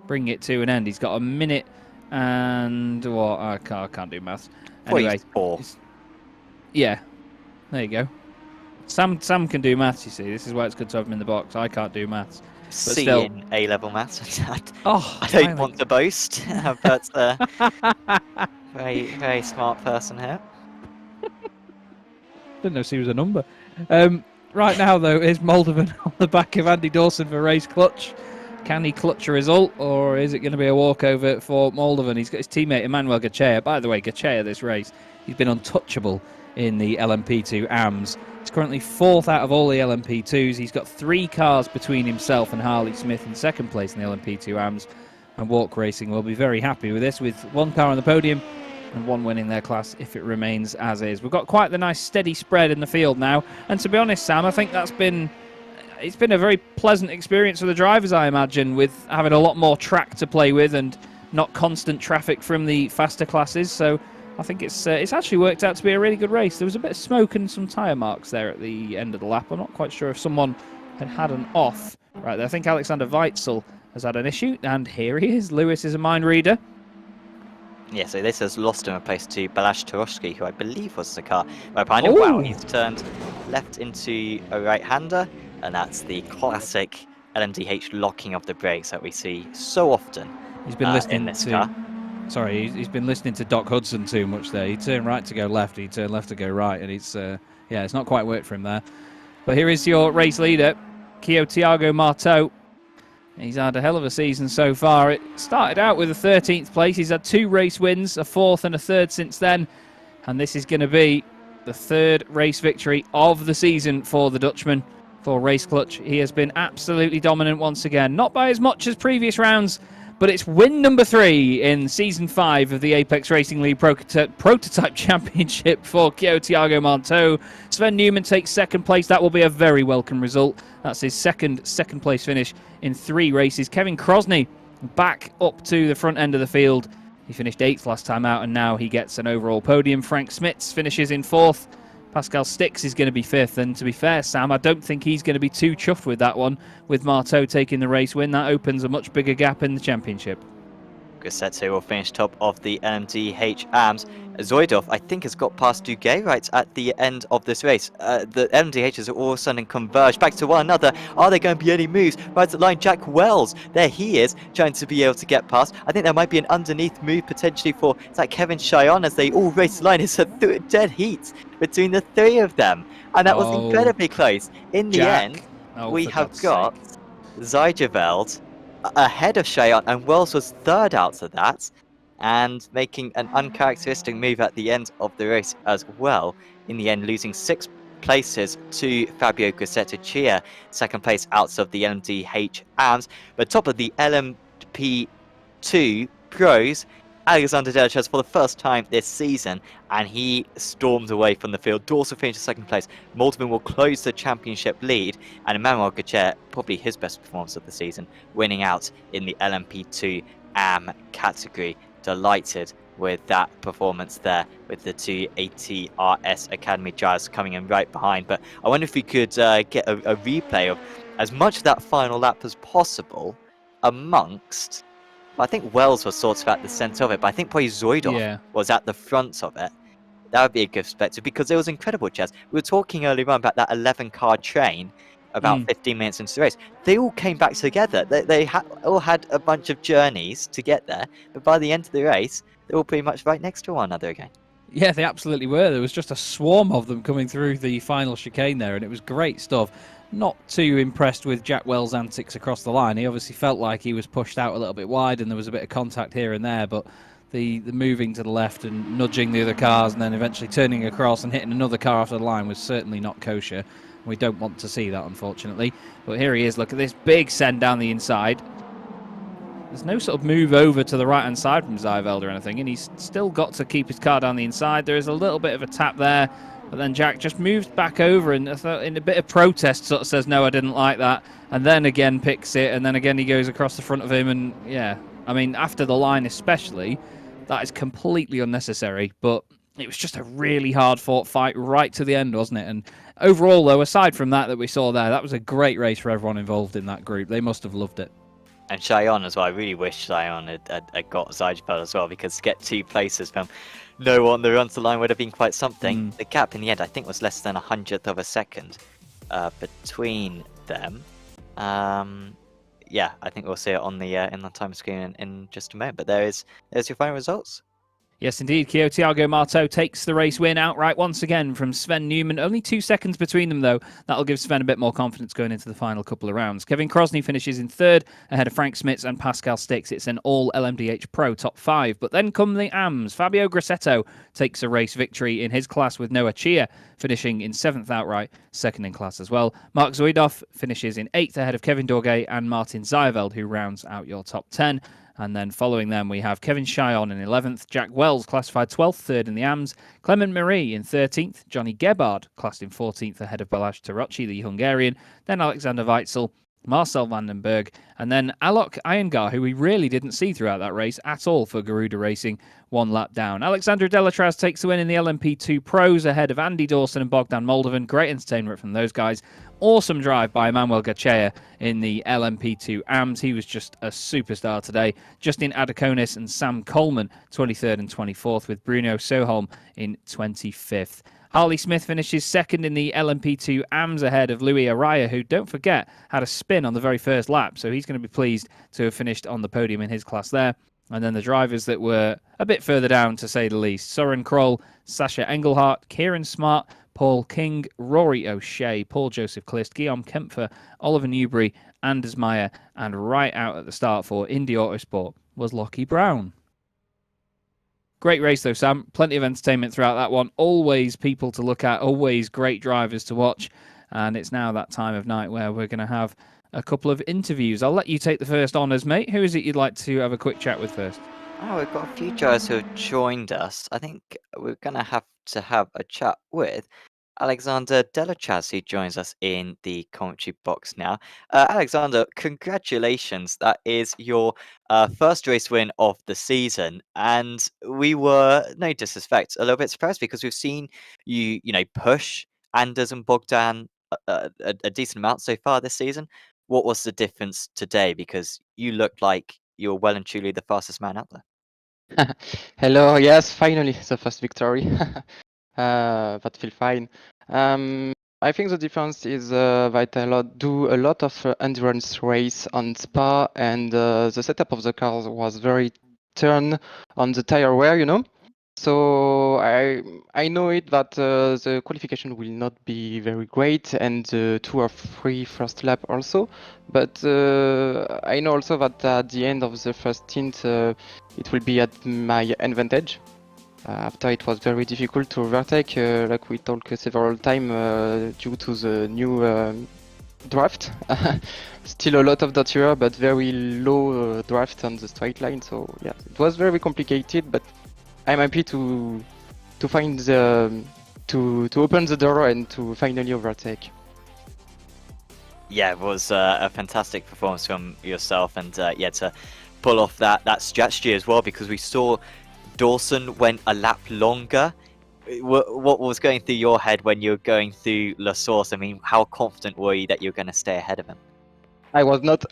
bring it to an end. He's got a minute and what? I can't do maths. Anyway, 4. Yeah, there you go. Sam can do maths, you see. This is why it's good to have him in the box. I can't do maths. But C still, in A-level maths. I I don't want to boast, but very, very smart person here. Didn't know C was a number. right now, though, is Moldovan on the back of Andy Dawson for race clutch. Can he clutch a result, or is it going to be a walkover for Moldovan? He's got his teammate Emmanuel Gachea. By the way, Gachea this race, he's been untouchable in the LMP2 AMS. He's currently 4th out of all the LMP2s. He's got 3 cars between himself and Harley Smith in 2nd place in the LMP2 AMS. And Walk Racing will be very happy with this, with 1 car on the podium and 1 win in their class if it remains as is. We've got quite the nice steady spread in the field now. And to be honest, Sam, I think it's been a very pleasant experience for the drivers, I imagine, with having a lot more track to play with and not constant traffic from the faster classes. So I think it's actually worked out to be a really good race. There was a bit of smoke and some tyre marks there at the end of the lap. I'm not quite sure if someone had an off right there. I think Alexander Weitzel has had an issue, and here he is. Lewis is a mind reader. Yeah, so this has lost him a place to Balash Toroshki, who I believe was the car right behind him. Wow, he's turned left into a right-hander, and that's the classic LMDH locking of the brakes that we see so often. He's been listening in this car. Sorry, he's been listening to Doc Hudson too much there. He turned right to go left, he turned left to go right, and it's not quite worked for him there. But here is your race leader, Kyo Tiago Marteau. He's had a hell of a season so far. It started out with a 13th place. He's had 2 race wins, a 4th and a 3rd since then. And this is going to be the 3rd race victory of the season for the Dutchman, for Race Clutch. He has been absolutely dominant once again. Not by as much as previous rounds, but it's win number 3 in Season 5 of the Apex Racing League Prototype Championship for Kyo Tiago Marteau. Sven Newman takes 2nd place. That will be a very welcome result. That's his second place finish in 3 races. Kevin Crosney back up to the front end of the field. He finished 8th last time out, and now he gets an overall podium. Frank Smits finishes in 4th. Pascal Stix is going to be 5th, and to be fair, Sam, I don't think he's going to be too chuffed with that one. With Marteau taking the race win, that opens a much bigger gap in the championship. Gussetto will finish top of the LMDH AMS. Zoidov, I think, has got past Duguay right at the end of this race. The LMDHs are all of a sudden converged back to one another. Are there going to be any moves? Right at the line, Jack Wells. There he is, trying to be able to get past. I think there might be an underneath move potentially for Kevin Cheyenne as they all race the line. It's a dead heat between the 3 of them. And that was incredibly close. In the end, we have got Zijeveld ahead of Cheyenne, and Wells was 3rd out of that, and making an uncharacteristic move at the end of the race as well. In the end, losing 6 places to Fabio Gussetto Chia, 2nd place out of the LMDH AMS, but top of the LMP2 Pros, Alexander Delachez for the first time this season, and he stormed away from the field. Dawson finished 2nd place. Moldovan will close the championship lead, and Emmanuel Gachet, probably his best performance of the season, winning out in the LMP2 AM category. Delighted with that performance there, with the 2 ATRS Academy drivers coming in right behind. But I wonder if we could get a replay of as much of that final lap as possible amongst... I think Wells was sort of at the centre of it, but I think probably Zoidov was at the front of it. That would be a good perspective, because it was incredible, Chaz. We were talking earlier on about that 11-car train about 15 minutes into the race. They all came back together. They all had a bunch of journeys to get there, but by the end of the race, they were all pretty much right next to one another again. Yeah, they absolutely were. There was just a swarm of them coming through the final chicane there, and it was great stuff. Not too impressed with Jack Wells' antics across the line. He obviously felt like he was pushed out a little bit wide, and there was a bit of contact here and there, but the moving to the left and nudging the other cars and then eventually turning across and hitting another car off the line was certainly not kosher. We don't want to see that, unfortunately. But here he is. Look at this big send down the inside. There's no sort of move over to the right-hand side from Zijeveld or anything, and he's still got to keep his car down the inside. There is a little bit of a tap there, but then Jack just moves back over and in a bit of protest sort of says, no, I didn't like that, and then again picks it, and then again he goes across the front of him, and yeah, I mean, after the line especially, that is completely unnecessary, but it was just a really hard-fought fight right to the end, wasn't it? And overall, though, aside from that we saw there, that was a great race for everyone involved in that group. They must have loved it. And Cheyenne as well. I really wish Cheyenne had got Zijeveld as well, because to get 2 places from no one on the run to the line would have been quite something. The gap in the end, I think, was less than 100th of a second between them. Yeah, I think we'll see it on the in the time screen in just a moment. But there's your final results. Yes, indeed. Thiago Marto takes the race win outright once again from Sven Newman. Only 2 seconds between them, though. That'll give Sven a bit more confidence going into the final couple of rounds. Kevin Crosney finishes in third, ahead of Frank Smits and Pascal Stix. It's an all LMDH Pro top 5. But then come the AMs. Fabio Grassetto takes a race victory in his class with Noah Chia finishing in 7th outright, 2nd in class as well. Mark Zoidov finishes in 8th ahead of Kevin Dorgay and Martin Zayeveld, who rounds out your top 10. And then following them, we have Kevin Chyon in 11th, Jack Wells classified 12th, 3rd in the AMs, Clement Marie in 13th, Johnny Gebhard classed in 14th ahead of Balázs Tarocci, the Hungarian, then Alexander Weitzel, Marcel Vandenberg, and then Alok Iyengar, who we really didn't see throughout that race at all for Garuda Racing, 1 lap down. Alexandra Delatraz takes the win in the LMP2 Pros ahead of Andy Dawson and Bogdan Moldovan. Great entertainment from those guys. Awesome drive by Manuel Gachea in the LMP2 AMs. He was just a superstar today. Justin Adakonis and Sam Coleman, 23rd and 24th, with Bruno Soholm in 25th. Harley Smith finishes 2nd in the LMP2 AMs ahead of Louis Araya, who, don't forget, had a spin on the very first lap. So he's going to be pleased to have finished on the podium in his class there. And then the drivers that were a bit further down, to say the least. Soren Kroll, Sasha Engelhardt, Kieran Smart, Paul King, Rory O'Shea, Paul Joseph Clist, Guillaume Kempfer, Oliver Newbury, Anders Meyer, and right out at the start for Indy Autosport was Lockie Brown. Great race though, Sam. Plenty of entertainment throughout that one. Always people to look at, always great drivers to watch. And it's now that time of night where we're going to have a couple of interviews. I'll let you take the first honours, mate. Who is it you'd like to have a quick chat with first? Oh, we've got a few drivers who have joined us. I think we're going to have a chat with Alexander Delachaz, who joins us in the commentary box now. Alexander, congratulations. That is your first race win of the season. And we were, no disrespect, a little bit surprised because we've seen you push Anders and Bogdan a decent amount so far this season. What was the difference today? Because you looked like you're well and truly the fastest man out there. Hello, yes, finally the first victory. That feel fine. I think the difference is that I do a lot of endurance race on Spa, and the setup of the cars was very turn on the tire wear, So I know it that the qualification will not be very great, and 2 or 3 first lap also. But I know also that at the end of the first stint, it will be at my advantage. After it was very difficult to overtake, like we talked several times, due to the new draft. Still a lot of datura, but very low draft on the straight line. So yeah, it was very complicated, but I'm happy to find the to open the door and to finally overtake. Yeah, it was a fantastic performance from yourself, and to pull off that strategy as well, because we saw Dawson went a lap longer. What was going through your head when you were going through La Source? I mean, how confident were you that you were going to stay ahead of him? I was not.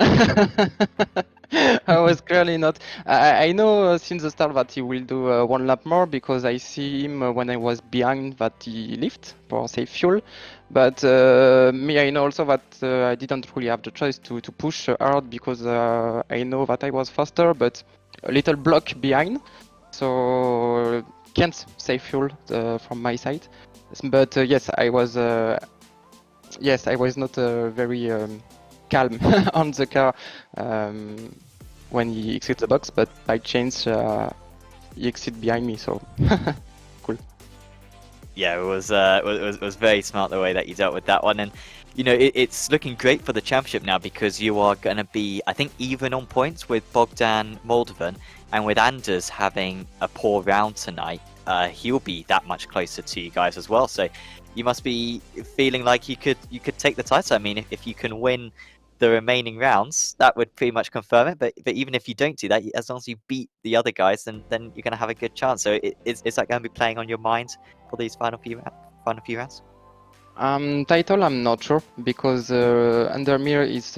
I was clearly not. I know since the start that he will do 1 lap more, because I see him when I was behind that he lift for save fuel. But me, I know also that I didn't really have the choice to push hard, because I know that I was faster, but a little block behind. So can't save fuel from my side. But yes, I was not very calm on the car when he exits the box, but by chance he exits behind me, so cool. Yeah, it was very smart the way that you dealt with that one, and it's looking great for the championship now, because you are going to be, I think, even on points with Bogdan Moldovan, and with Anders having a poor round tonight, he'll be that much closer to you guys as well. So you must be feeling like you could take the title. I mean, if you can win the remaining rounds, that would pretty much confirm it. But even if you don't do that, as long as you beat the other guys, then you're going to have a good chance. So is that going to be playing on your mind for these final few rounds? Title, I'm not sure, because Undermere is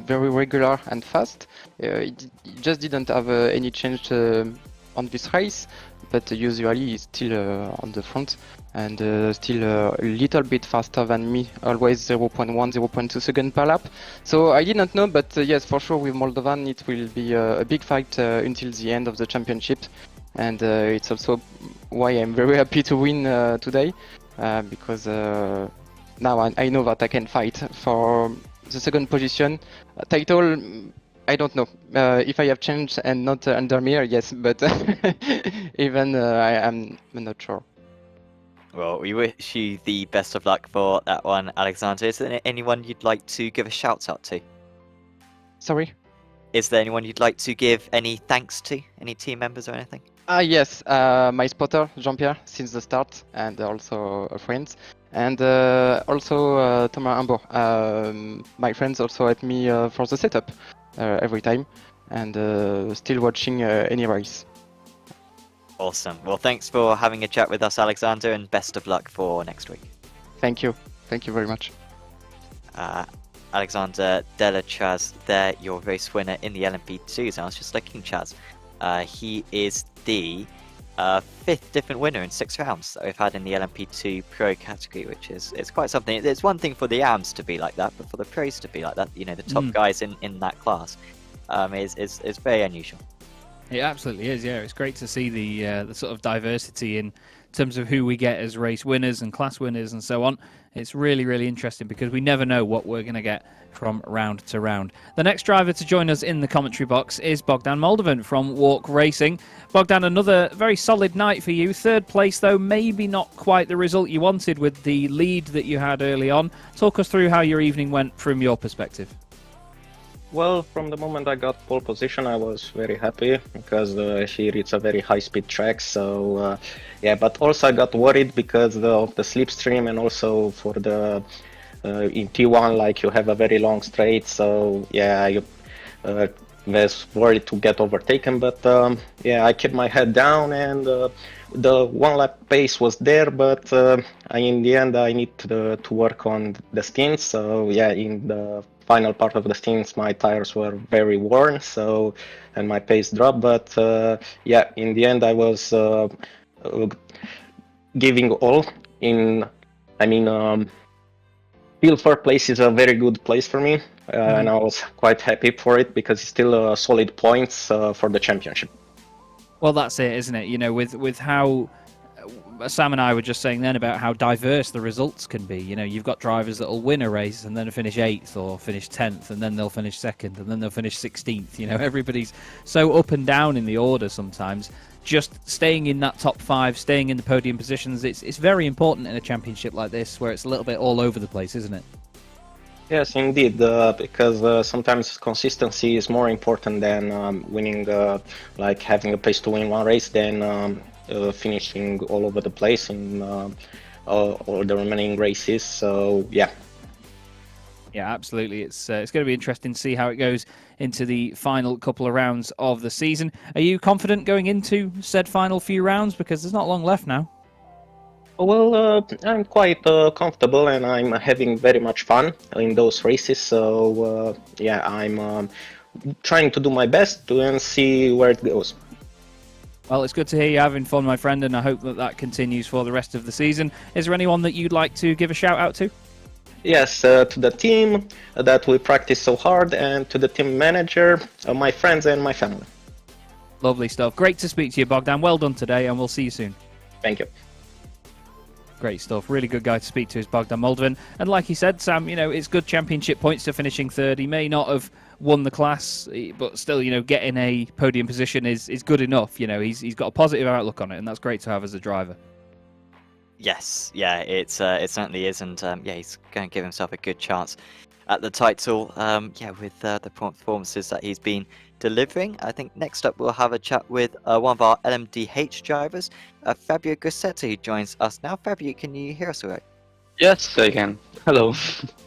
very regular and fast. It just didn't have any change on this race, but usually he's still on the front, and still a little bit faster than me, always 0.1, 0.2 seconds per lap. So I didn't know, but yes, for sure with Moldovan it will be a big fight until the end of the championship. and it's also why I'm very happy to win today, because now I know that I can fight for the second position. Title, I don't know if I have changed and not under mirror, yes, but even I'm not sure. Well, we wish you the best of luck for that one, Alexander. Is there anyone you'd like to give a shout out to? Sorry? Is there anyone you'd like to give any thanks to? Any team members or anything? Yes, my spotter, Jean-Pierre, since the start, and also friends. And also Thomas Ambo. My friends also help me for the setup every time, and still watching any race. Awesome. Well, thanks for having a chat with us, Alexander, and best of luck for next week. Thank you. Thank you very much. Alexander Della Chaz there, your race winner in the LMP2s. And I was just looking, Chaz. He is the 5th different winner in 6 rounds that we've had in the LMP2 Pro category, which is quite something. It's one thing for the AMs to be like that, but for the pros to be like that, you know, the top guys in that class, is very unusual. It absolutely is, yeah. It's great to see the sort of diversity in terms of who we get as race winners and class winners and so on. It's really, really interesting because we never know what we're going to get from round to round. The next driver to join us in the commentary box is Bogdan Moldovan from Walk Racing. Bogdan, another very solid night for you. 3rd place, though, maybe not quite the result you wanted with the lead that you had early on. Talk us through how your evening went from your perspective. Well, from the moment I got pole position, I was very happy because here it's a very high-speed track. So, yeah, but also I got worried because of the slipstream and also for the in T1, like you have a very long straight. So, yeah, I was worried to get overtaken. But, yeah, I kept my head down and the one-lap pace was there. But in the end, I need to work on the stints. So, yeah, in the final part of the stints, my tires were very worn, so and my pace dropped. But yeah, in the end, I was giving all. Still 4th place is a very good place for me, and I was quite happy for it because it's still solid points for the championship. Well, that's it, isn't it? You know, with how Sam and I were just saying then about how diverse the results can be. You know, you've got drivers that will win a race and then finish 8th or finish 10th, and then they'll finish 2nd, and then they'll finish 16th. You know, everybody's so up and down in the order sometimes. Just staying in that top 5, staying in the podium positions, it's very important in a championship like this where it's a little bit all over the place, isn't it? Yes, indeed, because sometimes consistency is more important than winning, like having a pace to win one race than finishing all over the place in all the remaining races. So yeah. Yeah, absolutely. It's going to be interesting to see how it goes into the final couple of rounds of the season. Are you confident going into said final few rounds? Because there's not long left now. Well, I'm quite comfortable and I'm having very much fun in those races. So yeah, I'm trying to do my best and see where it goes. Well, it's good to hear you having fun, my friend, and I hope that continues for the rest of the season. Is there anyone that you'd like to give a shout out to? Yes, to the team that we practice so hard, and to the team manager, my friends and my family. Lovely stuff. Great to speak to you, Bogdan. Well done today, and we'll see you soon. Thank you. Great stuff. Really good guy to speak to is Bogdan Moldovan. And like he said, Sam, you know, it's good championship points to finishing 3rd. He may not have won the class, but still, you know, getting a podium position is good enough. You know, he's got a positive outlook on it, and that's great to have as a driver. Yes, yeah, it certainly is, and yeah, he's going to give himself a good chance at the title. Yeah, with the performances that he's been delivering. I think next up we'll have a chat with one of our LMDH drivers, Fabio Gussetto, who joins us now. Fabio, can you hear us all right? Yes, I can. Hello.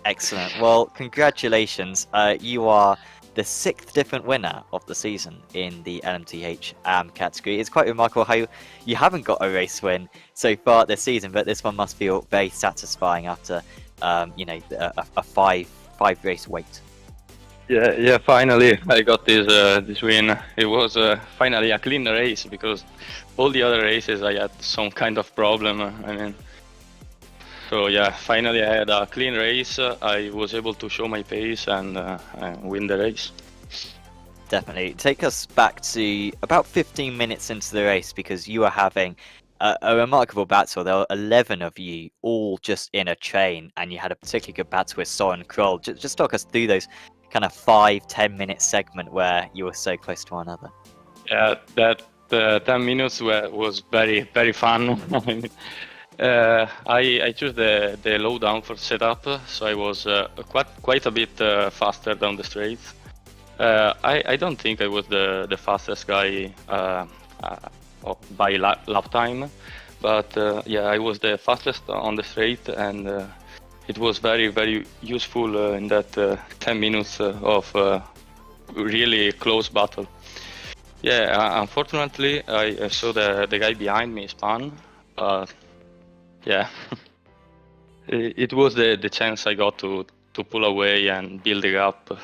Excellent. Well, congratulations. You are the 6th different winner of the season in the LMDH category. It's quite remarkable how you haven't got a race win so far this season, but this one must feel very satisfying after you know, a five race wait. Yeah. Finally, I got this win. It was finally a clean race because all the other races I had some kind of problem. I mean, so yeah, finally I had a clean race. I was able to show my pace and win the race. Definitely. Take us back to about 15 minutes into the race, because you were having a remarkable battle. There were 11 of you all just in a chain, and you had a particularly good battle with Soren Kroll. Just talk us through those kind of 5-10 minute segment where you were so close to one another. Yeah, that 10 minutes was very, very fun. I chose the low downforce setup, so I was quite a bit faster down the straights. I don't think I was the fastest guy by lap time, but yeah, I was the fastest on the straight, and it was very, very useful in that 10 minutes of really close battle. Yeah, unfortunately, I saw the guy behind me spun, but yeah, it was the chance I got to pull away and build it up.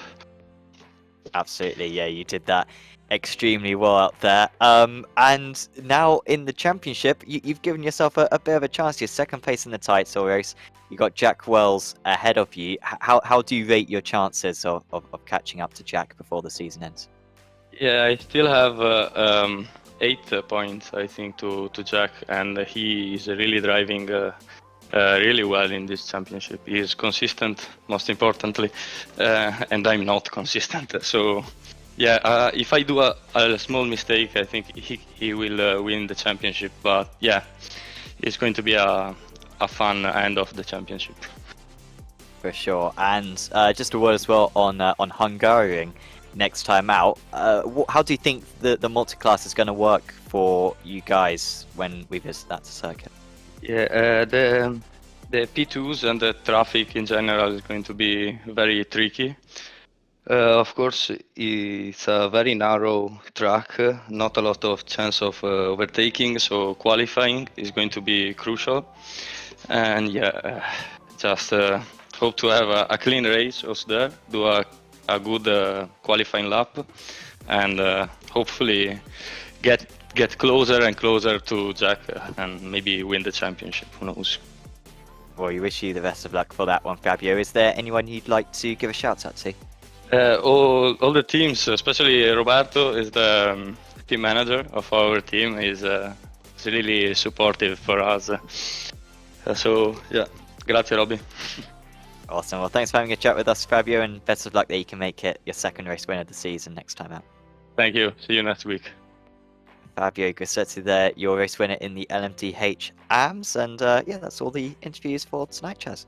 Absolutely, yeah, you did that extremely well out there. And now in the championship, you've given yourself a bit of a chance. You're second place in the title race. You got Jack Wells ahead of you. How do you rate your chances of catching up to Jack before the season ends? Yeah, I still have 8 points, I think, to Jack, and he is really driving really well in this championship. He is consistent, most importantly, and I'm not consistent. So, yeah, if I do a small mistake, I think he will win the championship. But yeah, it's going to be a fun end of the championship. For sure. And just a word as well on Hungaroring next time out. How do you think the multi-class is going to work for you guys when we visit that circuit? Yeah, the P2s and the traffic in general is going to be very tricky. Of course, it's a very narrow track, not a lot of chance of overtaking, so qualifying is going to be crucial. And yeah, just hope to have a clean race also there, do a good qualifying lap, and hopefully get closer and closer to Jack and maybe win the championship. Who knows? Well, we wish you the best of luck for that one, Fabio. Is there anyone you'd like to give a shout out to? All the teams, especially Roberto, is the team manager of our team. Is really supportive for us. So yeah, grazie, Robby. Awesome. Well, thanks for having a chat with us, Fabio, and best of luck that you can make it your second race win of the season next time out. Thank you. See you next week. Fabio Grassetti there, your race winner in the LMDH AMS, and yeah, that's all the interviews for tonight, Chaz.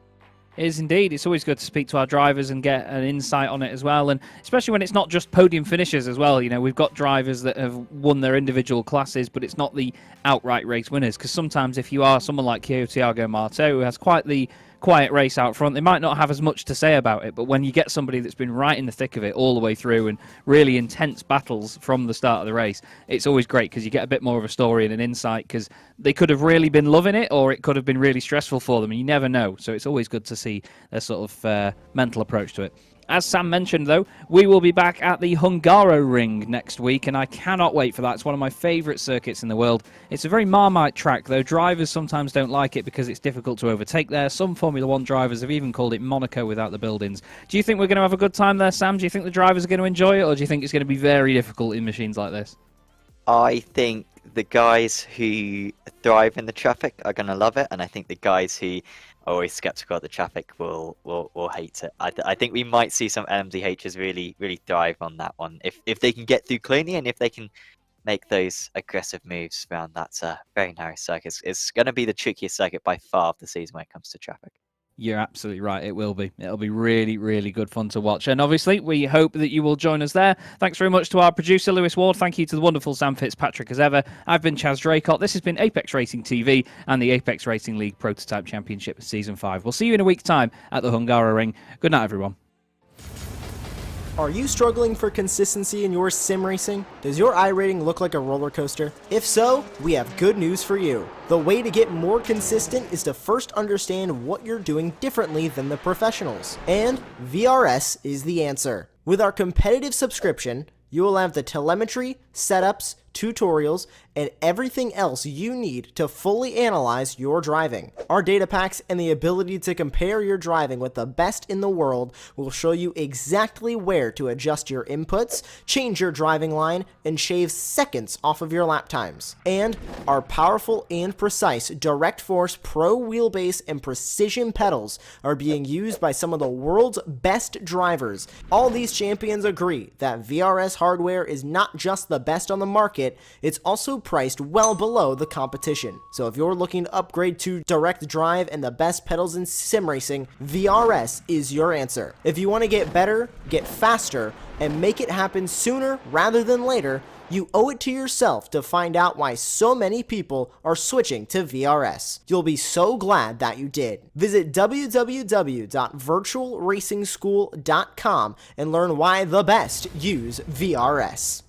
It is indeed. It's always good to speak to our drivers and get an insight on it as well, and especially when it's not just podium finishers as well. You know, we've got drivers that have won their individual classes, but it's not the outright race winners, because sometimes if you are someone like Thiago Marto, who has quite the quiet race out front, they might not have as much to say about it, but when you get somebody that's been right in the thick of it all the way through and really intense battles from the start of the race, it's always great because you get a bit more of a story and an insight, because they could have really been loving it or it could have been really stressful for them, and you never know. So it's always good to see their sort of mental approach to it. As Sam mentioned, though, we will be back at the Hungaroring next week, and I cannot wait for that. It's one of my favourite circuits in the world. It's a very Marmite track, though. Drivers sometimes don't like it because it's difficult to overtake there. Some Formula 1 drivers have even called it Monaco without the buildings. Do you think we're going to have a good time there, Sam? Do you think the drivers are going to enjoy it, or do you think it's going to be very difficult in machines like this? I think the guys who thrive in the traffic are going to love it, and I think the guys who are always skeptical of the traffic will hate it. I think we might see some LMDHs really thrive on that one if they can get through cleanly, and if they can make those aggressive moves around that very narrow circuit. It's going to be the trickiest circuit by far of the season when it comes to traffic. You're absolutely right. It will be. It'll be really good fun to watch. And obviously, we hope that you will join us there. Thanks very much to our producer, Lewis Ward. Thank you to the wonderful Sam Fitzpatrick as ever. I've been Chaz Draycott. This has been Apex Racing TV and the Apex Racing League Prototype Championship Season 5. We'll see you in a week's time at the Hungaroring. Good night, everyone. Are you struggling for consistency in your sim racing? Does your iRating look like a roller coaster? If so, we have good news for you. The way to get more consistent is to first understand what you're doing differently than the professionals. And VRS is the answer. With our competitive subscription, you will have the telemetry, setups, tutorials, and everything else you need to fully analyze your driving. Our data packs and the ability to compare your driving with the best in the world will show you exactly where to adjust your inputs, change your driving line, and shave seconds off of your lap times. And our powerful and precise Direct Force Pro wheelbase and precision pedals are being used by some of the world's best drivers. All these champions agree that VRS hardware is not just the best on the market, it's also priced well below the competition. So if you're looking to upgrade to direct drive and the best pedals in sim racing, VRS is your answer. If you want to get better, get faster, and make it happen sooner rather than later, you owe it to yourself to find out why so many people are switching to VRS. You'll be so glad that you did. Visit www.virtualracingschool.com and learn why the best use VRS.